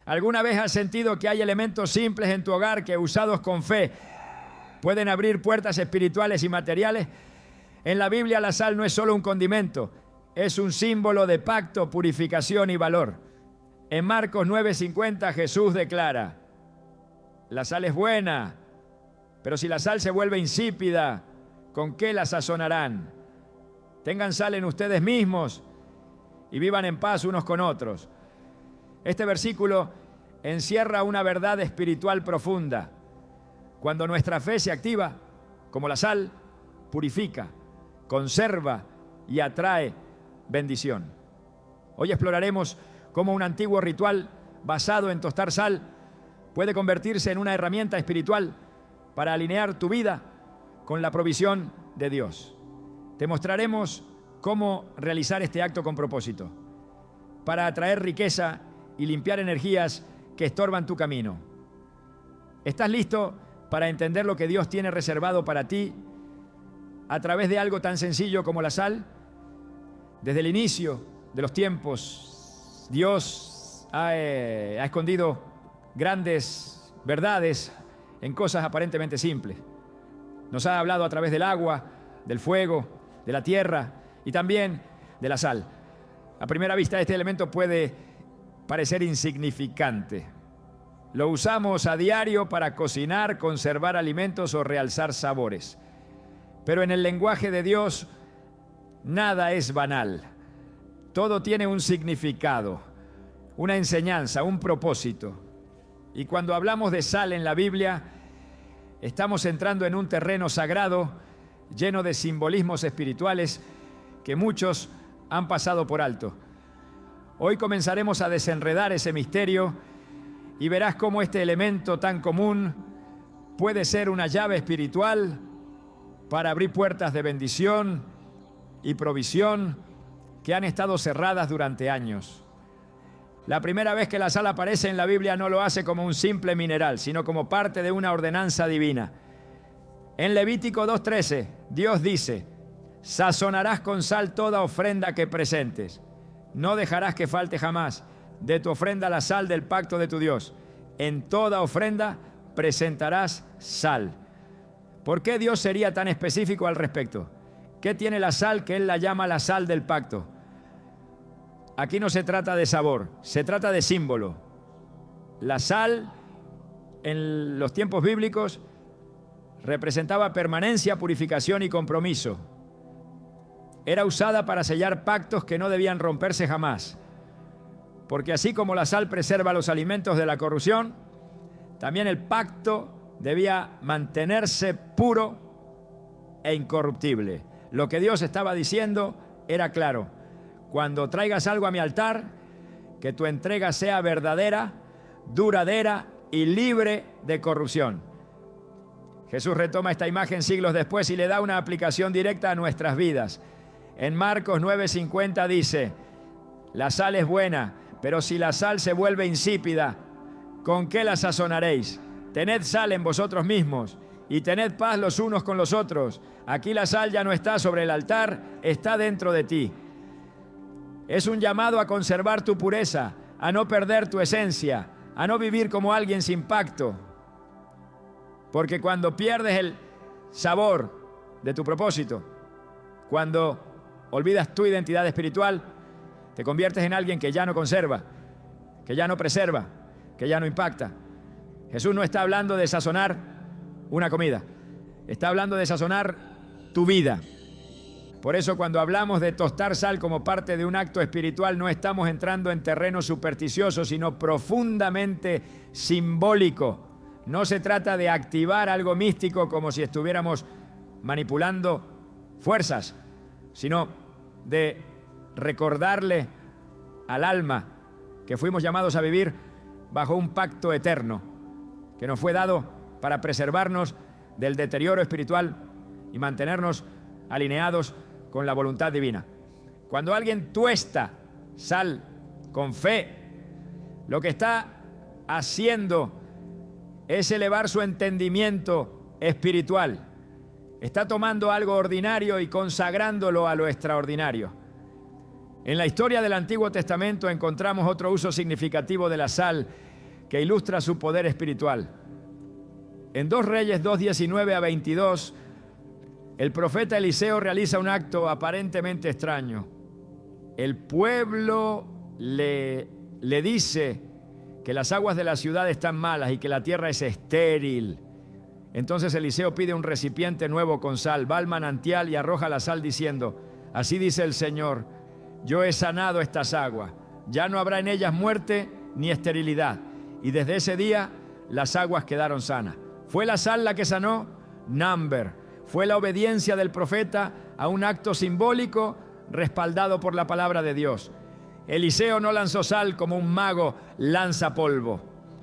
¿Alguna vez has sentido que hay elementos simples en tu hogar que, usados con fe, pueden abrir puertas espirituales y materiales? En la Biblia la sal no es solo un condimento, es un símbolo de pacto, purificación y valor. En Marcos 9:50 Jesús declara: la sal es buena, pero si la sal se vuelve insípida, ¿con qué la sazonarán? Tengan sal en ustedes mismos y vivan en paz unos con otros. Este versículo encierra una verdad espiritual profunda. Cuando nuestra fe se activa, como la sal, purifica, conserva y atrae bendición. Hoy exploraremos cómo un antiguo ritual basado en tostar sal puede convertirse en una herramienta espiritual para alinear tu vida con la provisión de Dios. Te mostraremos cómo realizar este acto con propósito, para atraer riqueza y limpiar energías que estorban tu camino. ¿Estás listo para entender lo que Dios tiene reservado para ti a través de algo tan sencillo como la sal? Desde el inicio de los tiempos, Dios ha escondido grandes verdades en cosas aparentemente simples. Nos ha hablado a través del agua, del fuego, de la tierra y también de la sal. A primera vista, este elemento puede parecer insignificante. Lo usamos a diario para cocinar, conservar alimentos o realzar sabores. Pero en el lenguaje de Dios, nada es banal. Todo tiene un significado, una enseñanza, un propósito. Y cuando hablamos de sal en la Biblia, estamos entrando en un terreno sagrado lleno de simbolismos espirituales que muchos han pasado por alto. Hoy comenzaremos a desenredar ese misterio y verás cómo este elemento tan común puede ser una llave espiritual para abrir puertas de bendición y provisión que han estado cerradas durante años. La primera vez que la sal aparece en la Biblia no lo hace como un simple mineral, sino como parte de una ordenanza divina. En Levítico 2:13, Dios dice: sazonarás con sal toda ofrenda que presentes. No dejarás que falte jamás de tu ofrenda la sal del pacto de tu Dios. En toda ofrenda presentarás sal. ¿Por qué Dios sería tan específico al respecto? ¿Qué tiene la sal que Él la llama la sal del pacto? Aquí no se trata de sabor, se trata de símbolo. La sal, en los tiempos bíblicos, representaba permanencia, purificación y compromiso. Era usada para sellar pactos que no debían romperse jamás. Porque así como la sal preserva los alimentos de la corrupción, también el pacto debía mantenerse puro e incorruptible. Lo que Dios estaba diciendo era claro: cuando traigas algo a mi altar, que tu entrega sea verdadera, duradera y libre de corrupción. Jesús retoma esta imagen siglos después y le da una aplicación directa a nuestras vidas. En Marcos 9:50 dice: la sal es buena, pero si la sal se vuelve insípida, ¿con qué la sazonaréis? Tened sal en vosotros mismos y tened paz los unos con los otros. Aquí la sal ya no está sobre el altar, está dentro de ti. Es un llamado a conservar tu pureza, a no perder tu esencia, a no vivir como alguien sin pacto. Porque cuando pierdes el sabor de tu propósito, cuando olvidas tu identidad espiritual, te conviertes en alguien que ya no conserva, que ya no preserva, que ya no impacta. Jesús no está hablando de sazonar una comida, está hablando de sazonar tu vida. Por eso cuando hablamos de tostar sal como parte de un acto espiritual, no estamos entrando en terreno supersticioso, sino profundamente simbólico. No se trata de activar algo místico como si estuviéramos manipulando fuerzas, sino de recordarle al alma que fuimos llamados a vivir bajo un pacto eterno, que nos fue dado para preservarnos del deterioro espiritual y mantenernos alineados con la voluntad divina. Cuando alguien tuesta sal con fe, lo que está haciendo es elevar su entendimiento espiritual. Está tomando algo ordinario y consagrándolo a lo extraordinario. En la historia del Antiguo Testamento encontramos otro uso significativo de la sal que ilustra su poder espiritual. En 2 Reyes 2:19 a 22, el profeta Eliseo realiza un acto aparentemente extraño. El pueblo le dice que las aguas de la ciudad están malas y que la tierra es estéril. Entonces Eliseo pide un recipiente nuevo con sal, va al manantial y arroja la sal diciendo: así dice el Señor, yo he sanado estas aguas, ya no habrá en ellas muerte ni esterilidad. Y desde ese día las aguas quedaron sanas. ¿Fue la sal la que sanó? Number. Fue la obediencia del profeta a un acto simbólico respaldado por la palabra de Dios. Eliseo no lanzó sal como un mago lanza polvo.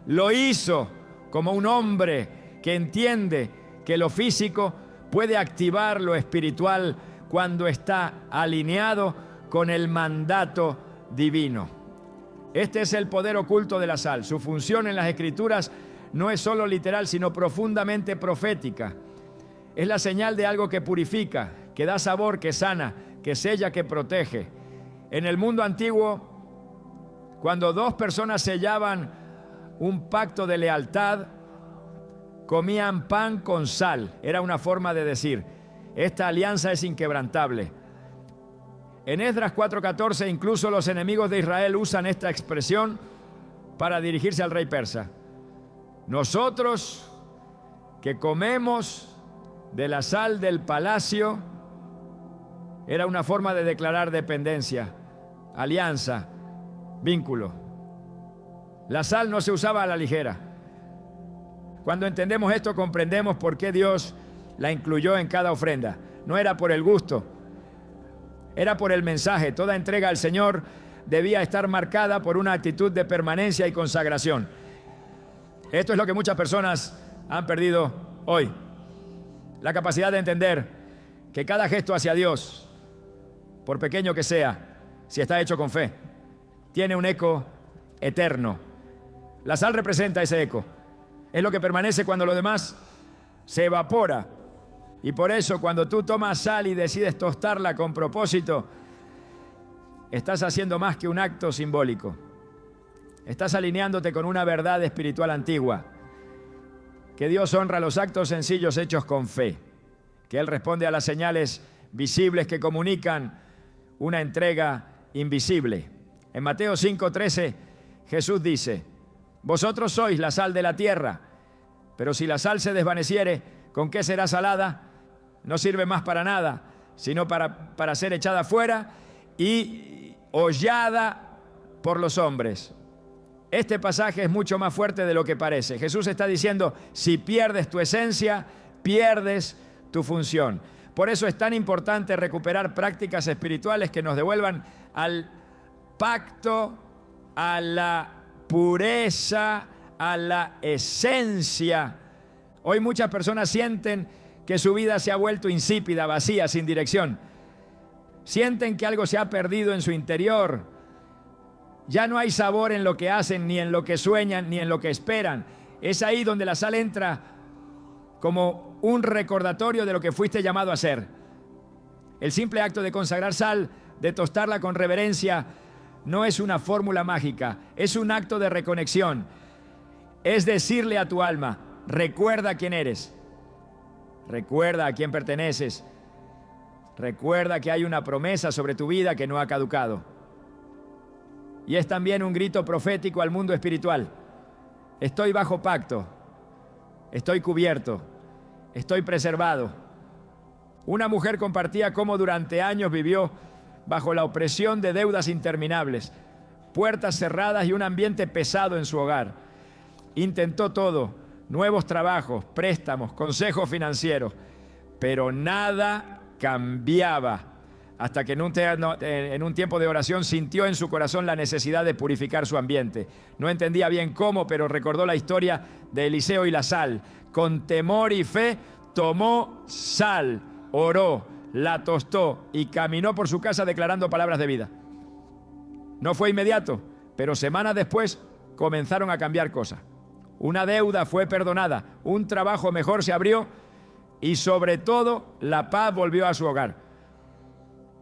Lo hizo como un hombre que entiende que lo físico puede activar lo espiritual cuando está alineado con el mandato divino. Este es el poder oculto de la sal. Su función en las Escrituras no es solo literal, sino profundamente profética. Es la señal de algo que purifica, que da sabor, que sana, que sella, que protege. En el mundo antiguo, cuando dos personas sellaban un pacto de lealtad, comían pan con sal. Era una forma de decir: esta alianza es inquebrantable. En Esdras 4:14, incluso los enemigos de Israel usan esta expresión para dirigirse al rey persa. Nosotros que comemos de la sal del palacio, era una forma de declarar dependencia, alianza, vínculo. La sal no se usaba a la ligera. Cuando entendemos esto, comprendemos por qué Dios la incluyó en cada ofrenda. No era por el gusto, era por el mensaje. Toda entrega al Señor debía estar marcada por una actitud de permanencia y consagración. Esto es lo que muchas personas han perdido hoy. La capacidad de entender que cada gesto hacia Dios, por pequeño que sea, si está hecho con fe, tiene un eco eterno. La sal representa ese eco. Es lo que permanece cuando lo demás se evapora. Y por eso, cuando tú tomas sal y decides tostarla con propósito, estás haciendo más que un acto simbólico. Estás alineándote con una verdad espiritual antigua, que Dios honra los actos sencillos hechos con fe, que Él responde a las señales visibles que comunican una entrega invisible. En Mateo 5:13, Jesús dice: vosotros sois la sal de la tierra, pero si la sal se desvaneciere, ¿con qué será salada? No sirve más para nada, sino para ser echada fuera y hollada por los hombres. Este pasaje es mucho más fuerte de lo que parece. Jesús está diciendo: si pierdes tu esencia, pierdes tu función. Por eso es tan importante recuperar prácticas espirituales que nos devuelvan al pacto, a la pureza, a la esencia. Hoy muchas personas sienten que su vida se ha vuelto insípida, vacía, sin dirección. Sienten que algo se ha perdido en su interior. Ya no hay sabor en lo que hacen, ni en lo que sueñan, ni en lo que esperan. Es ahí donde la sal entra como un recordatorio de lo que fuiste llamado a ser. El simple acto de consagrar sal, de tostarla con reverencia, no es una fórmula mágica, es un acto de reconexión. Es decirle a tu alma: recuerda quién eres, recuerda a quién perteneces, recuerda que hay una promesa sobre tu vida que no ha caducado. Y es también un grito profético al mundo espiritual: estoy bajo pacto, estoy cubierto, estoy preservado. Una mujer compartía cómo durante años vivió bajo la opresión de deudas interminables, puertas cerradas y un ambiente pesado en su hogar. Intentó todo: nuevos trabajos, préstamos, consejos financieros, pero nada cambiaba. Hasta que en un tiempo de oración sintió en su corazón la necesidad de purificar su ambiente. No entendía bien cómo, pero recordó la historia de Eliseo y la sal. Con temor y fe tomó sal, oró, la tostó y caminó por su casa declarando palabras de vida. No fue inmediato, pero semanas después comenzaron a cambiar cosas. Una deuda fue perdonada, un trabajo mejor se abrió y sobre todo la paz volvió a su hogar.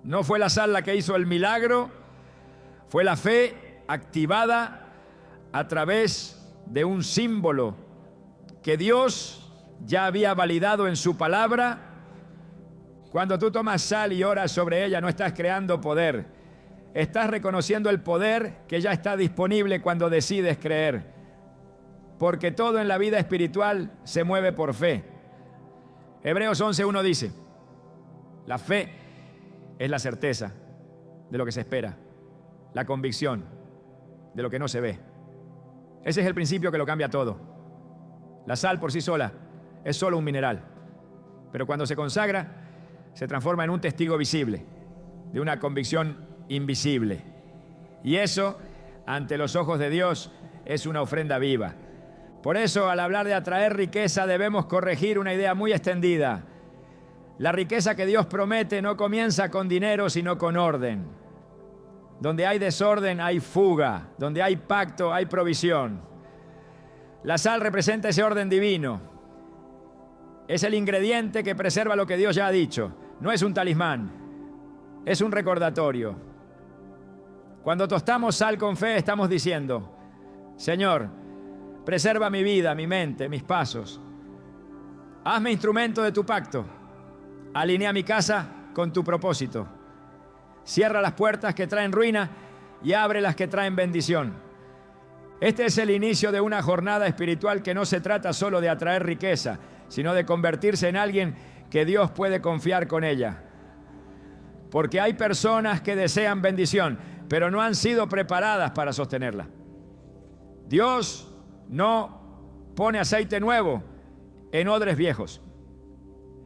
No fue la sal la que hizo el milagro, fue la fe activada a través de un símbolo que Dios ya había validado en su palabra. Cuando tú tomas sal y oras sobre ella, no estás creando poder. Estás reconociendo el poder que ya está disponible cuando decides creer. Porque todo en la vida espiritual se mueve por fe. Hebreos 11:1 dice: la fe es la certeza de lo que se espera, la convicción de lo que no se ve. Ese es el principio que lo cambia todo. La sal por sí sola es solo un mineral, pero cuando se consagra, se transforma en un testigo visible de una convicción invisible. Y eso, ante los ojos de Dios, es una ofrenda viva. Por eso, al hablar de atraer riqueza, debemos corregir una idea muy extendida. La riqueza que Dios promete no comienza con dinero, sino con orden. Donde hay desorden, hay fuga. Donde hay pacto, hay provisión. La sal representa ese orden divino. Es el ingrediente que preserva lo que Dios ya ha dicho. No es un talismán, es un recordatorio. Cuando tostamos sal con fe, estamos diciendo: Señor, preserva mi vida, mi mente, mis pasos. Hazme instrumento de tu pacto. Alinea mi casa con tu propósito. Cierra las puertas que traen ruina y abre las que traen bendición. Este es el inicio de una jornada espiritual que no se trata solo de atraer riqueza, sino de convertirse en alguien que Dios puede confiar con ella. Porque hay personas que desean bendición, pero no han sido preparadas para sostenerla. Dios no pone aceite nuevo en odres viejos.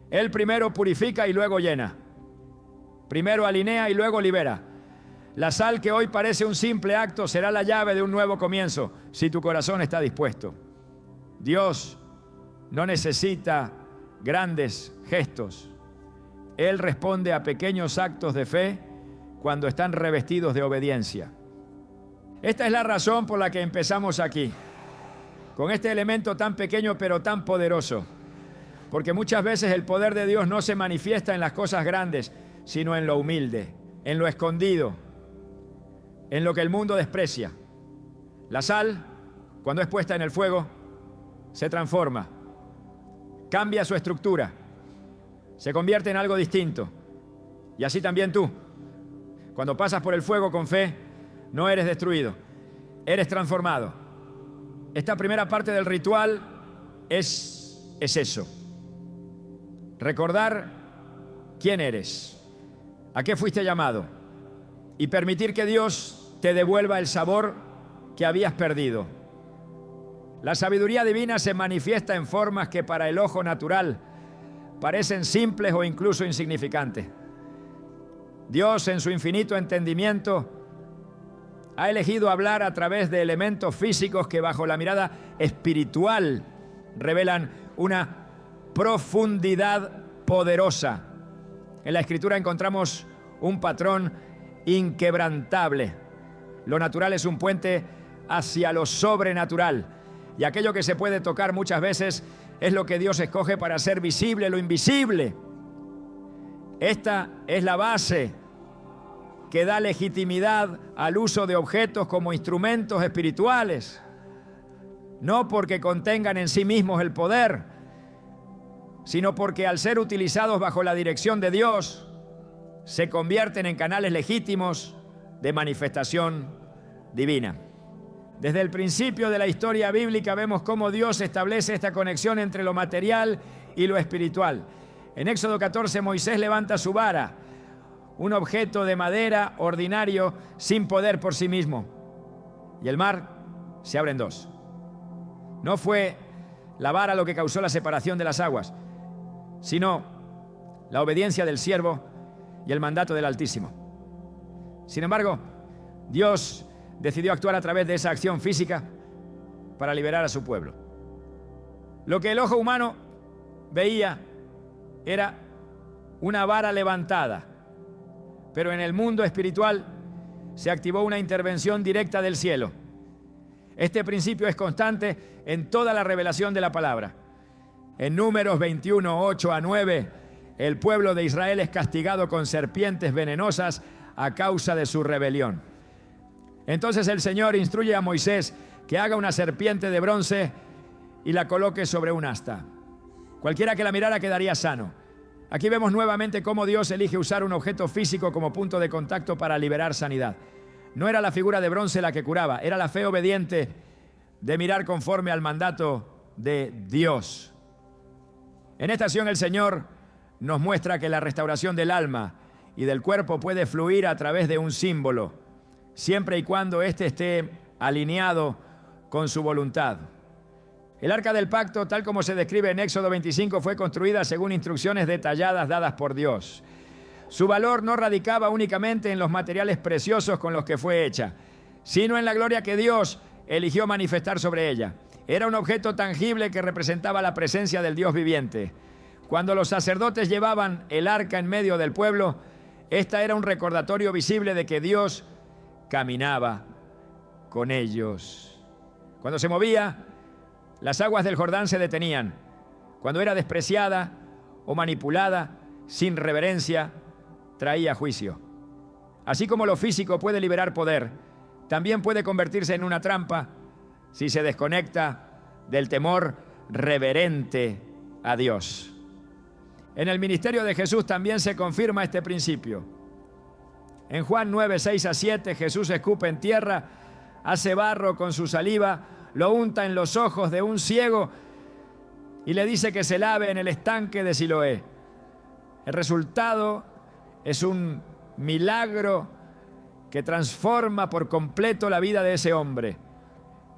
Él primero purifica y luego llena. Primero alinea y luego libera. La sal que hoy parece un simple acto será la llave de un nuevo comienzo, si tu corazón está dispuesto. Dios no necesita grandes gestos. Él responde a pequeños actos de fe cuando están revestidos de obediencia. Esta es la razón por la que empezamos aquí, con este elemento tan pequeño pero tan poderoso. Porque muchas veces el poder de Dios no se manifiesta en las cosas grandes, sino en lo humilde, en lo escondido, en lo que el mundo desprecia. La sal, cuando es puesta en el fuego, se transforma, cambia su estructura, se convierte en algo distinto. Y así también tú, cuando pasas por el fuego con fe, no eres destruido, eres transformado. Esta primera parte del ritual es eso. Recordar quién eres, a qué fuiste llamado y permitir que Dios te devuelva el sabor que habías perdido. La sabiduría divina se manifiesta en formas que para el ojo natural parecen simples o incluso insignificantes. Dios, en su infinito entendimiento, ha elegido hablar a través de elementos físicos que bajo la mirada espiritual revelan una profundidad poderosa. En la Escritura encontramos un patrón inquebrantable. Lo natural es un puente hacia lo sobrenatural, y aquello que se puede tocar muchas veces es lo que Dios escoge para hacer visible lo invisible. Esta es la base que da legitimidad al uso de objetos como instrumentos espirituales, no porque contengan en sí mismos el poder, sino porque al ser utilizados bajo la dirección de Dios, se convierten en canales legítimos de manifestación divina. Desde el principio de la historia bíblica vemos cómo Dios establece esta conexión entre lo material y lo espiritual. En Éxodo 14, Moisés levanta su vara, un objeto de madera ordinario sin poder por sí mismo, y el mar se abre en dos. No fue la vara lo que causó la separación de las aguas, sino la obediencia del siervo y el mandato del Altísimo. Sin embargo, Dios decidió actuar a través de esa acción física para liberar a su pueblo. Lo que el ojo humano veía era una vara levantada, pero en el mundo espiritual se activó una intervención directa del cielo. Este principio es constante en toda la revelación de la palabra. En Números 21, 8 a 9, el pueblo de Israel es castigado con serpientes venenosas a causa de su rebelión. Entonces el Señor instruye a Moisés que haga una serpiente de bronce y la coloque sobre un asta. Cualquiera que la mirara quedaría sano. Aquí vemos nuevamente cómo Dios elige usar un objeto físico como punto de contacto para liberar sanidad. No era la figura de bronce la que curaba, era la fe obediente de mirar conforme al mandato de Dios. En esta acción el Señor nos muestra que la restauración del alma y del cuerpo puede fluir a través de un símbolo, siempre y cuando éste esté alineado con su voluntad. El Arca del Pacto, tal como se describe en Éxodo 25, fue construida según instrucciones detalladas dadas por Dios. Su valor no radicaba únicamente en los materiales preciosos con los que fue hecha, sino en la gloria que Dios eligió manifestar sobre ella. Era un objeto tangible que representaba la presencia del Dios viviente. Cuando los sacerdotes llevaban el arca en medio del pueblo, esta era un recordatorio visible de que Dios caminaba con ellos. Cuando se movía, las aguas del Jordán se detenían. Cuando era despreciada o manipulada sin reverencia, traía juicio. Así como lo físico puede liberar poder, también puede convertirse en una trampa si se desconecta del temor reverente a Dios. En el ministerio de Jesús también se confirma este principio. En Juan 9, 6 a 7, Jesús escupe en tierra, hace barro con su saliva, lo unta en los ojos de un ciego y le dice que se lave en el estanque de Siloé. El resultado es un milagro que transforma por completo la vida de ese hombre.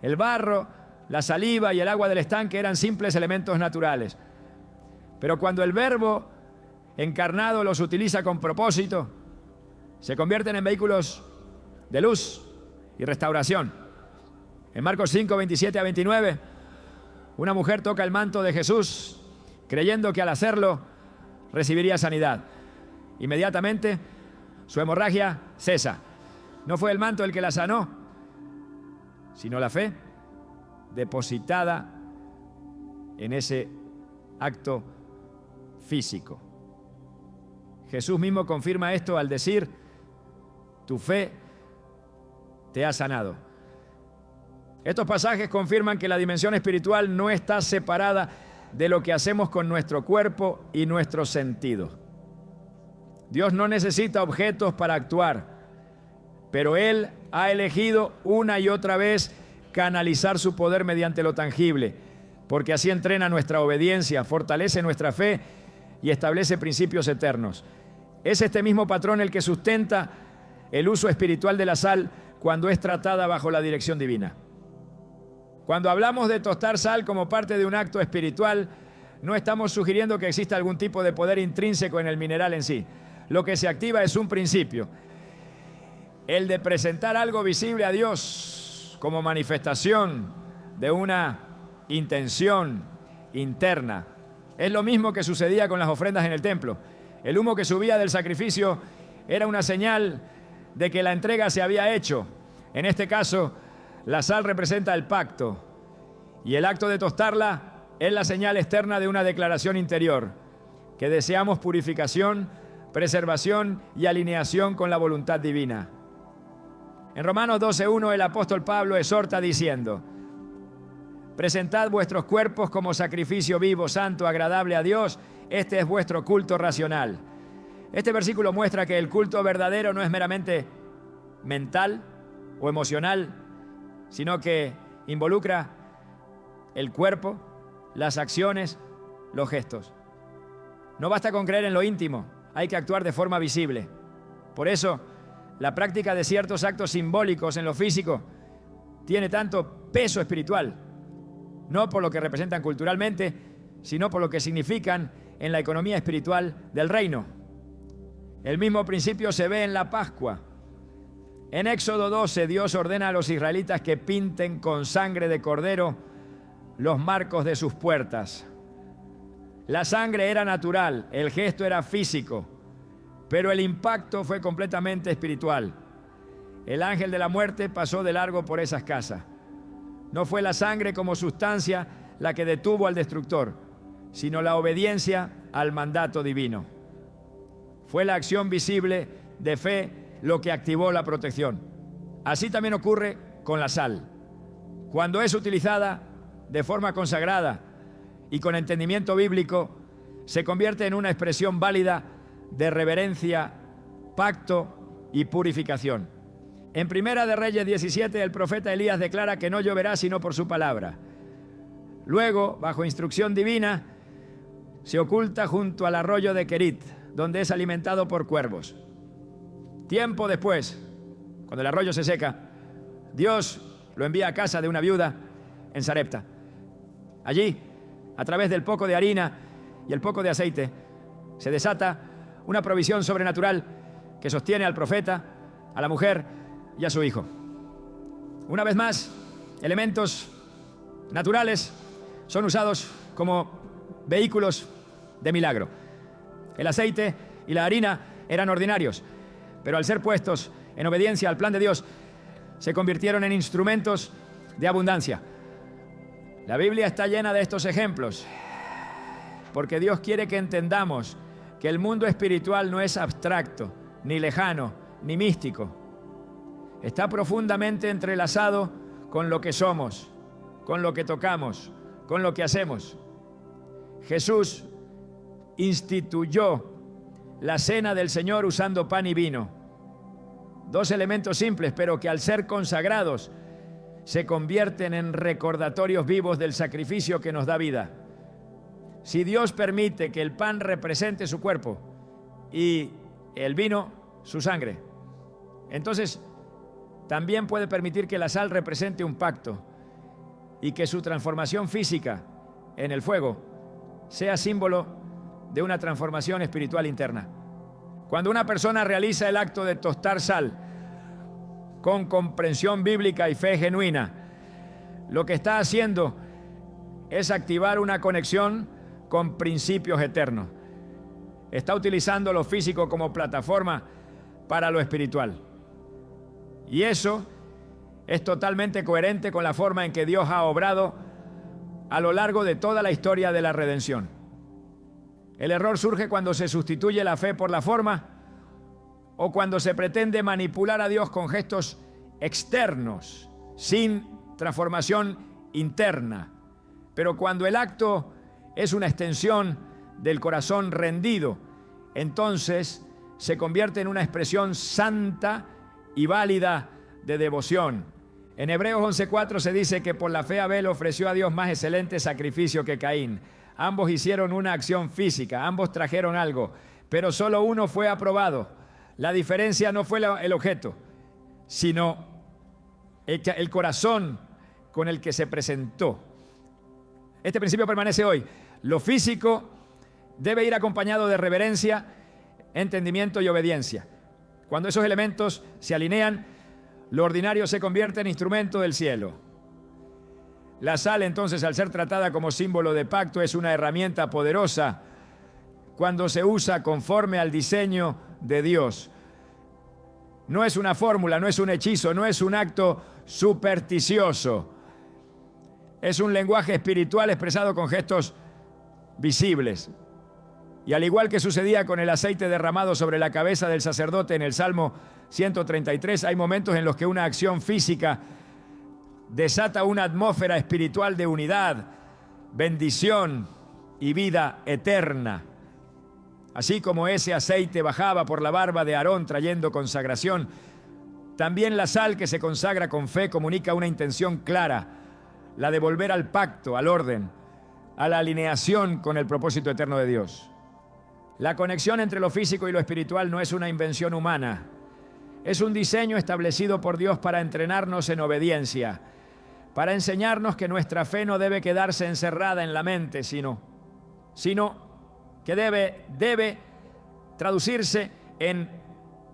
El barro, la saliva y el agua del estanque eran simples elementos naturales. Pero cuando el Verbo encarnado los utiliza con propósito, se convierten en vehículos de luz y restauración. En Marcos 5, 27 a 29, una mujer toca el manto de Jesús, creyendo que al hacerlo recibiría sanidad. Inmediatamente, su hemorragia cesa. No fue el manto el que la sanó, sino la fe depositada en ese acto físico. Jesús mismo confirma esto al decir: tu fe te ha sanado. Estos pasajes confirman que la dimensión espiritual no está separada de lo que hacemos con nuestro cuerpo y nuestros sentidos. Dios no necesita objetos para actuar, pero Él ha elegido una y otra vez canalizar su poder mediante lo tangible, porque así entrena nuestra obediencia, fortalece nuestra fe y establece principios eternos. Es este mismo patrón el que sustenta el uso espiritual de la sal cuando es tratada bajo la dirección divina. Cuando hablamos de tostar sal como parte de un acto espiritual, no estamos sugiriendo que exista algún tipo de poder intrínseco en el mineral en sí. Lo que se activa es un principio, el de presentar algo visible a Dios como manifestación de una intención interna. Es lo mismo que sucedía con las ofrendas en el templo. El humo que subía del sacrificio era una señal de que la entrega se había hecho. En este caso, la sal representa el pacto y el acto de tostarla es la señal externa de una declaración interior, que deseamos purificación, preservación y alineación con la voluntad divina. En Romanos 12:1 el apóstol Pablo exhorta diciendo: presentad vuestros cuerpos como sacrificio vivo, santo, agradable a Dios, este es vuestro culto racional. Este versículo muestra que el culto verdadero no es meramente mental o emocional, sino que involucra el cuerpo, las acciones, los gestos. No basta con creer en lo íntimo, hay que actuar de forma visible. Por eso, la práctica de ciertos actos simbólicos en lo físico tiene tanto peso espiritual, no por lo que representan culturalmente, sino por lo que significan en la economía espiritual del reino. El mismo principio se ve en la Pascua. En Éxodo 12, Dios ordena a los israelitas que pinten con sangre de cordero los marcos de sus puertas. La sangre era natural, el gesto era físico, pero el impacto fue completamente espiritual. El ángel de la muerte pasó de largo por esas casas. No fue la sangre como sustancia la que detuvo al destructor, sino la obediencia al mandato divino. Fue la acción visible de fe lo que activó la protección. Así también ocurre con la sal. Cuando es utilizada de forma consagrada y con entendimiento bíblico, se convierte en una expresión válida de reverencia, pacto y purificación. En Primera de Reyes 17, el profeta Elías declara que no lloverá sino por su palabra. Luego, bajo instrucción divina, se oculta junto al arroyo de Querit, donde es alimentado por cuervos. Tiempo después, cuando el arroyo se seca, Dios lo envía a casa de una viuda en Sarepta. Allí, a través del poco de harina y el poco de aceite, se desata una provisión sobrenatural que sostiene al profeta, a la mujer y a su hijo. Una vez más, elementos naturales son usados como vehículos de milagro. El aceite y la harina eran ordinarios, pero al ser puestos en obediencia al plan de Dios, se convirtieron en instrumentos de abundancia. La Biblia está llena de estos ejemplos, porque Dios quiere que entendamos que el mundo espiritual no es abstracto, ni lejano, ni místico. Está profundamente entrelazado con lo que somos, con lo que tocamos, con lo que hacemos. Jesús instituyó la cena del Señor usando pan y vino. Dos elementos simples, pero que al ser consagrados se convierten en recordatorios vivos del sacrificio que nos da vida. Si Dios permite que el pan represente su cuerpo y el vino su sangre, entonces también puede permitir que la sal represente un pacto y que su transformación física en el fuego sea símbolo de una transformación espiritual interna. Cuando una persona realiza el acto de tostar sal con comprensión bíblica y fe genuina, lo que está haciendo es activar una conexión con principios eternos. Está utilizando lo físico como plataforma para lo espiritual. Y eso es totalmente coherente con la forma en que Dios ha obrado a lo largo de toda la historia de la redención. El error surge cuando se sustituye la fe por la forma o cuando se pretende manipular a Dios con gestos externos, sin transformación interna. Pero cuando el acto es una extensión del corazón rendido, entonces se convierte en una expresión santa y válida de devoción. En Hebreos 11:4 se dice que por la fe Abel ofreció a Dios más excelente sacrificio que Caín. Ambos hicieron una acción física, ambos trajeron algo, pero solo uno fue aprobado. La diferencia no fue el objeto, sino el corazón con el que se presentó. Este principio permanece hoy. Lo físico debe ir acompañado de reverencia, entendimiento y obediencia. Cuando esos elementos se alinean, lo ordinario se convierte en instrumento del cielo. La sal, entonces, al ser tratada como símbolo de pacto, es una herramienta poderosa cuando se usa conforme al diseño de Dios. No es una fórmula, no es un hechizo, no es un acto supersticioso. Es un lenguaje espiritual expresado con gestos visibles. Y al igual que sucedía con el aceite derramado sobre la cabeza del sacerdote en el Salmo 133, hay momentos en los que una acción física desata una atmósfera espiritual de unidad, bendición y vida eterna. Así como ese aceite bajaba por la barba de Aarón trayendo consagración, también la sal que se consagra con fe comunica una intención clara, la de volver al pacto, al orden, a la alineación con el propósito eterno de Dios. La conexión entre lo físico y lo espiritual no es una invención humana, es un diseño establecido por Dios para entrenarnos en obediencia, para enseñarnos que nuestra fe no debe quedarse encerrada en la mente, sino que debe traducirse en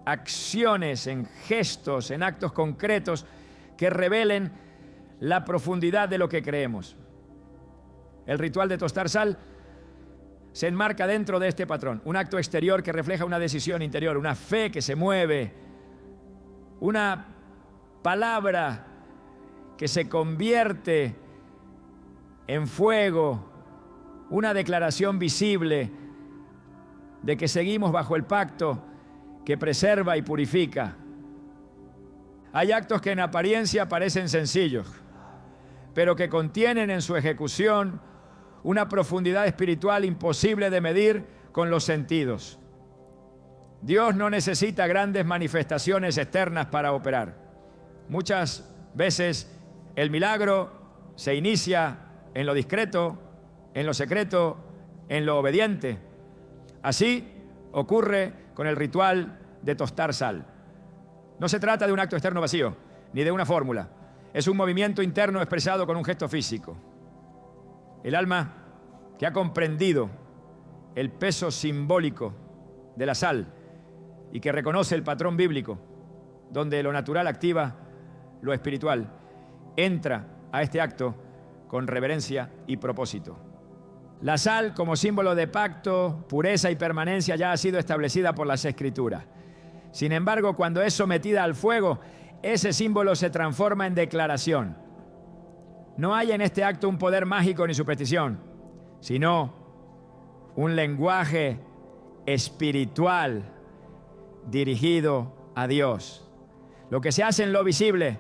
acciones, en gestos, en actos concretos que revelen la profundidad de lo que creemos. El ritual de tostar sal se enmarca dentro de este patrón, un acto exterior que refleja una decisión interior, una fe que se mueve, una palabra que se convierte en fuego, una declaración visible de que seguimos bajo el pacto que preserva y purifica. Hay actos que en apariencia parecen sencillos, pero que contienen en su ejecución una profundidad espiritual imposible de medir con los sentidos. Dios no necesita grandes manifestaciones externas para operar. Muchas veces el milagro se inicia en lo discreto, en lo secreto, en lo obediente. Así ocurre con el ritual de tostar sal. No se trata de un acto externo vacío, ni de una fórmula. Es un movimiento interno expresado con un gesto físico. El alma que ha comprendido el peso simbólico de la sal y que reconoce el patrón bíblico, donde lo natural activa lo espiritual, entra a este acto con reverencia y propósito. La sal, como símbolo de pacto, pureza y permanencia, ya ha sido establecida por las Escrituras. Sin embargo, cuando es sometida al fuego, ese símbolo se transforma en declaración. No hay en este acto un poder mágico ni superstición, sino un lenguaje espiritual dirigido a Dios. Lo que se hace en lo visible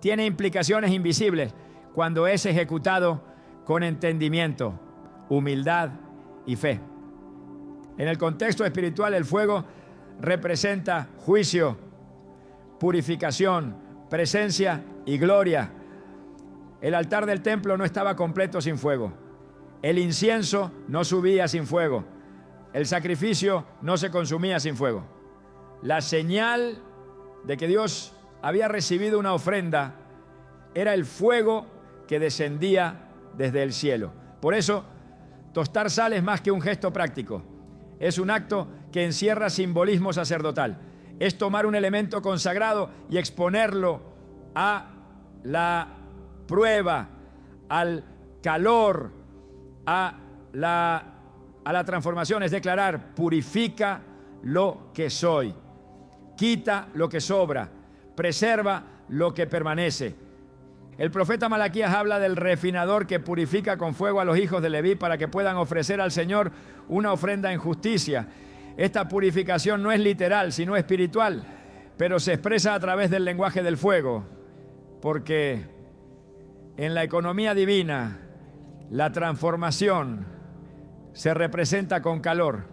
tiene implicaciones invisibles cuando es ejecutado con entendimiento, humildad y fe. En el contexto espiritual, el fuego representa juicio, purificación, presencia y gloria. El altar del templo no estaba completo sin fuego. El incienso no subía sin fuego. El sacrificio no se consumía sin fuego. La señal de que Dios había recibido una ofrenda era el fuego que descendía desde el cielo. Por eso, tostar sal es más que un gesto práctico. Es un acto que encierra simbolismo sacerdotal. Es tomar un elemento consagrado y exponerlo a la prueba, al calor, a la transformación. Es declarar: purifica lo que soy, quita lo que sobra, preserva lo que permanece. El profeta Malaquías habla del refinador que purifica con fuego a los hijos de Leví para que puedan ofrecer al Señor una ofrenda en justicia. Esta purificación no es literal, sino espiritual, pero se expresa a través del lenguaje del fuego, porque en la economía divina la transformación se representa con calor.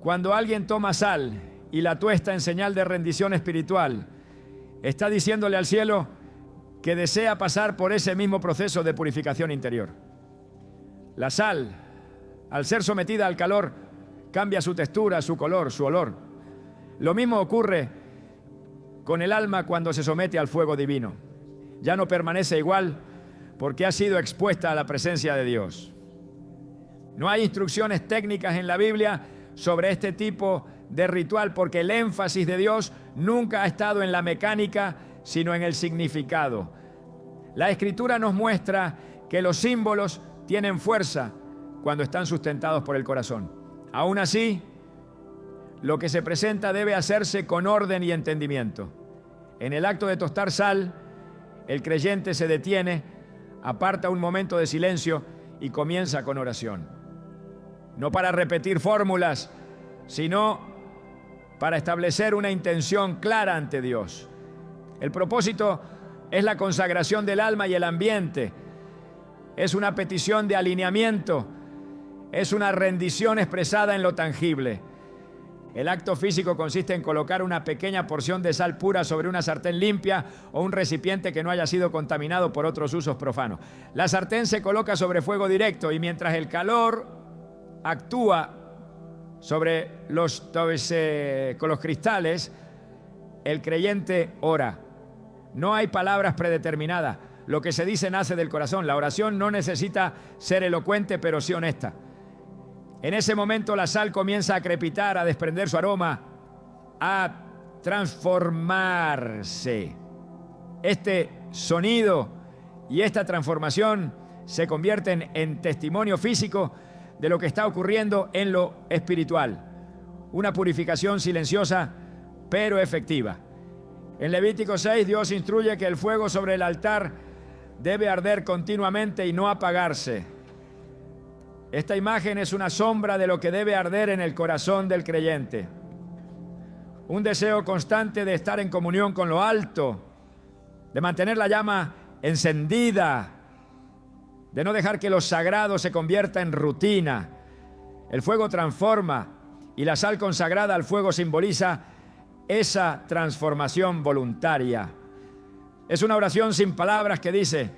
Cuando alguien toma sal y la tuesta en señal de rendición espiritual, está diciéndole al cielo que desea pasar por ese mismo proceso de purificación interior. La sal, al ser sometida al calor, cambia su textura, su color, su olor. Lo mismo ocurre con el alma cuando se somete al fuego divino. Ya no permanece igual porque ha sido expuesta a la presencia de Dios. No hay instrucciones técnicas en la Biblia sobre este tipo de ritual, porque el énfasis de Dios nunca ha estado en la mecánica, sino en el significado. La Escritura nos muestra que los símbolos tienen fuerza cuando están sustentados por el corazón. Aún así, lo que se presenta debe hacerse con orden y entendimiento. En el acto de tostar sal, el creyente se detiene, aparta un momento de silencio y comienza con oración. No para repetir fórmulas, sino para establecer una intención clara ante Dios. El propósito es la consagración del alma y el ambiente. Es una petición de alineamiento. Es una rendición expresada en lo tangible. El acto físico consiste en colocar una pequeña porción de sal pura sobre una sartén limpia o un recipiente que no haya sido contaminado por otros usos profanos. La sartén se coloca sobre fuego directo y mientras el calor actúa sobre con los cristales, el creyente ora. No hay palabras predeterminadas. Lo que se dice nace del corazón. La oración no necesita ser elocuente, pero sí honesta. En ese momento la sal comienza a crepitar, a desprender su aroma, a transformarse. Este sonido y esta transformación se convierten en testimonio físico de lo que está ocurriendo en lo espiritual. Una purificación silenciosa, pero efectiva. En Levítico 6, Dios instruye que el fuego sobre el altar debe arder continuamente y no apagarse. Esta imagen es una sombra de lo que debe arder en el corazón del creyente. Un deseo constante de estar en comunión con lo alto, de mantener la llama encendida, de no dejar que lo sagrado se convierta en rutina. El fuego transforma y la sal consagrada al fuego simboliza esa transformación voluntaria. Es una oración sin palabras que dice: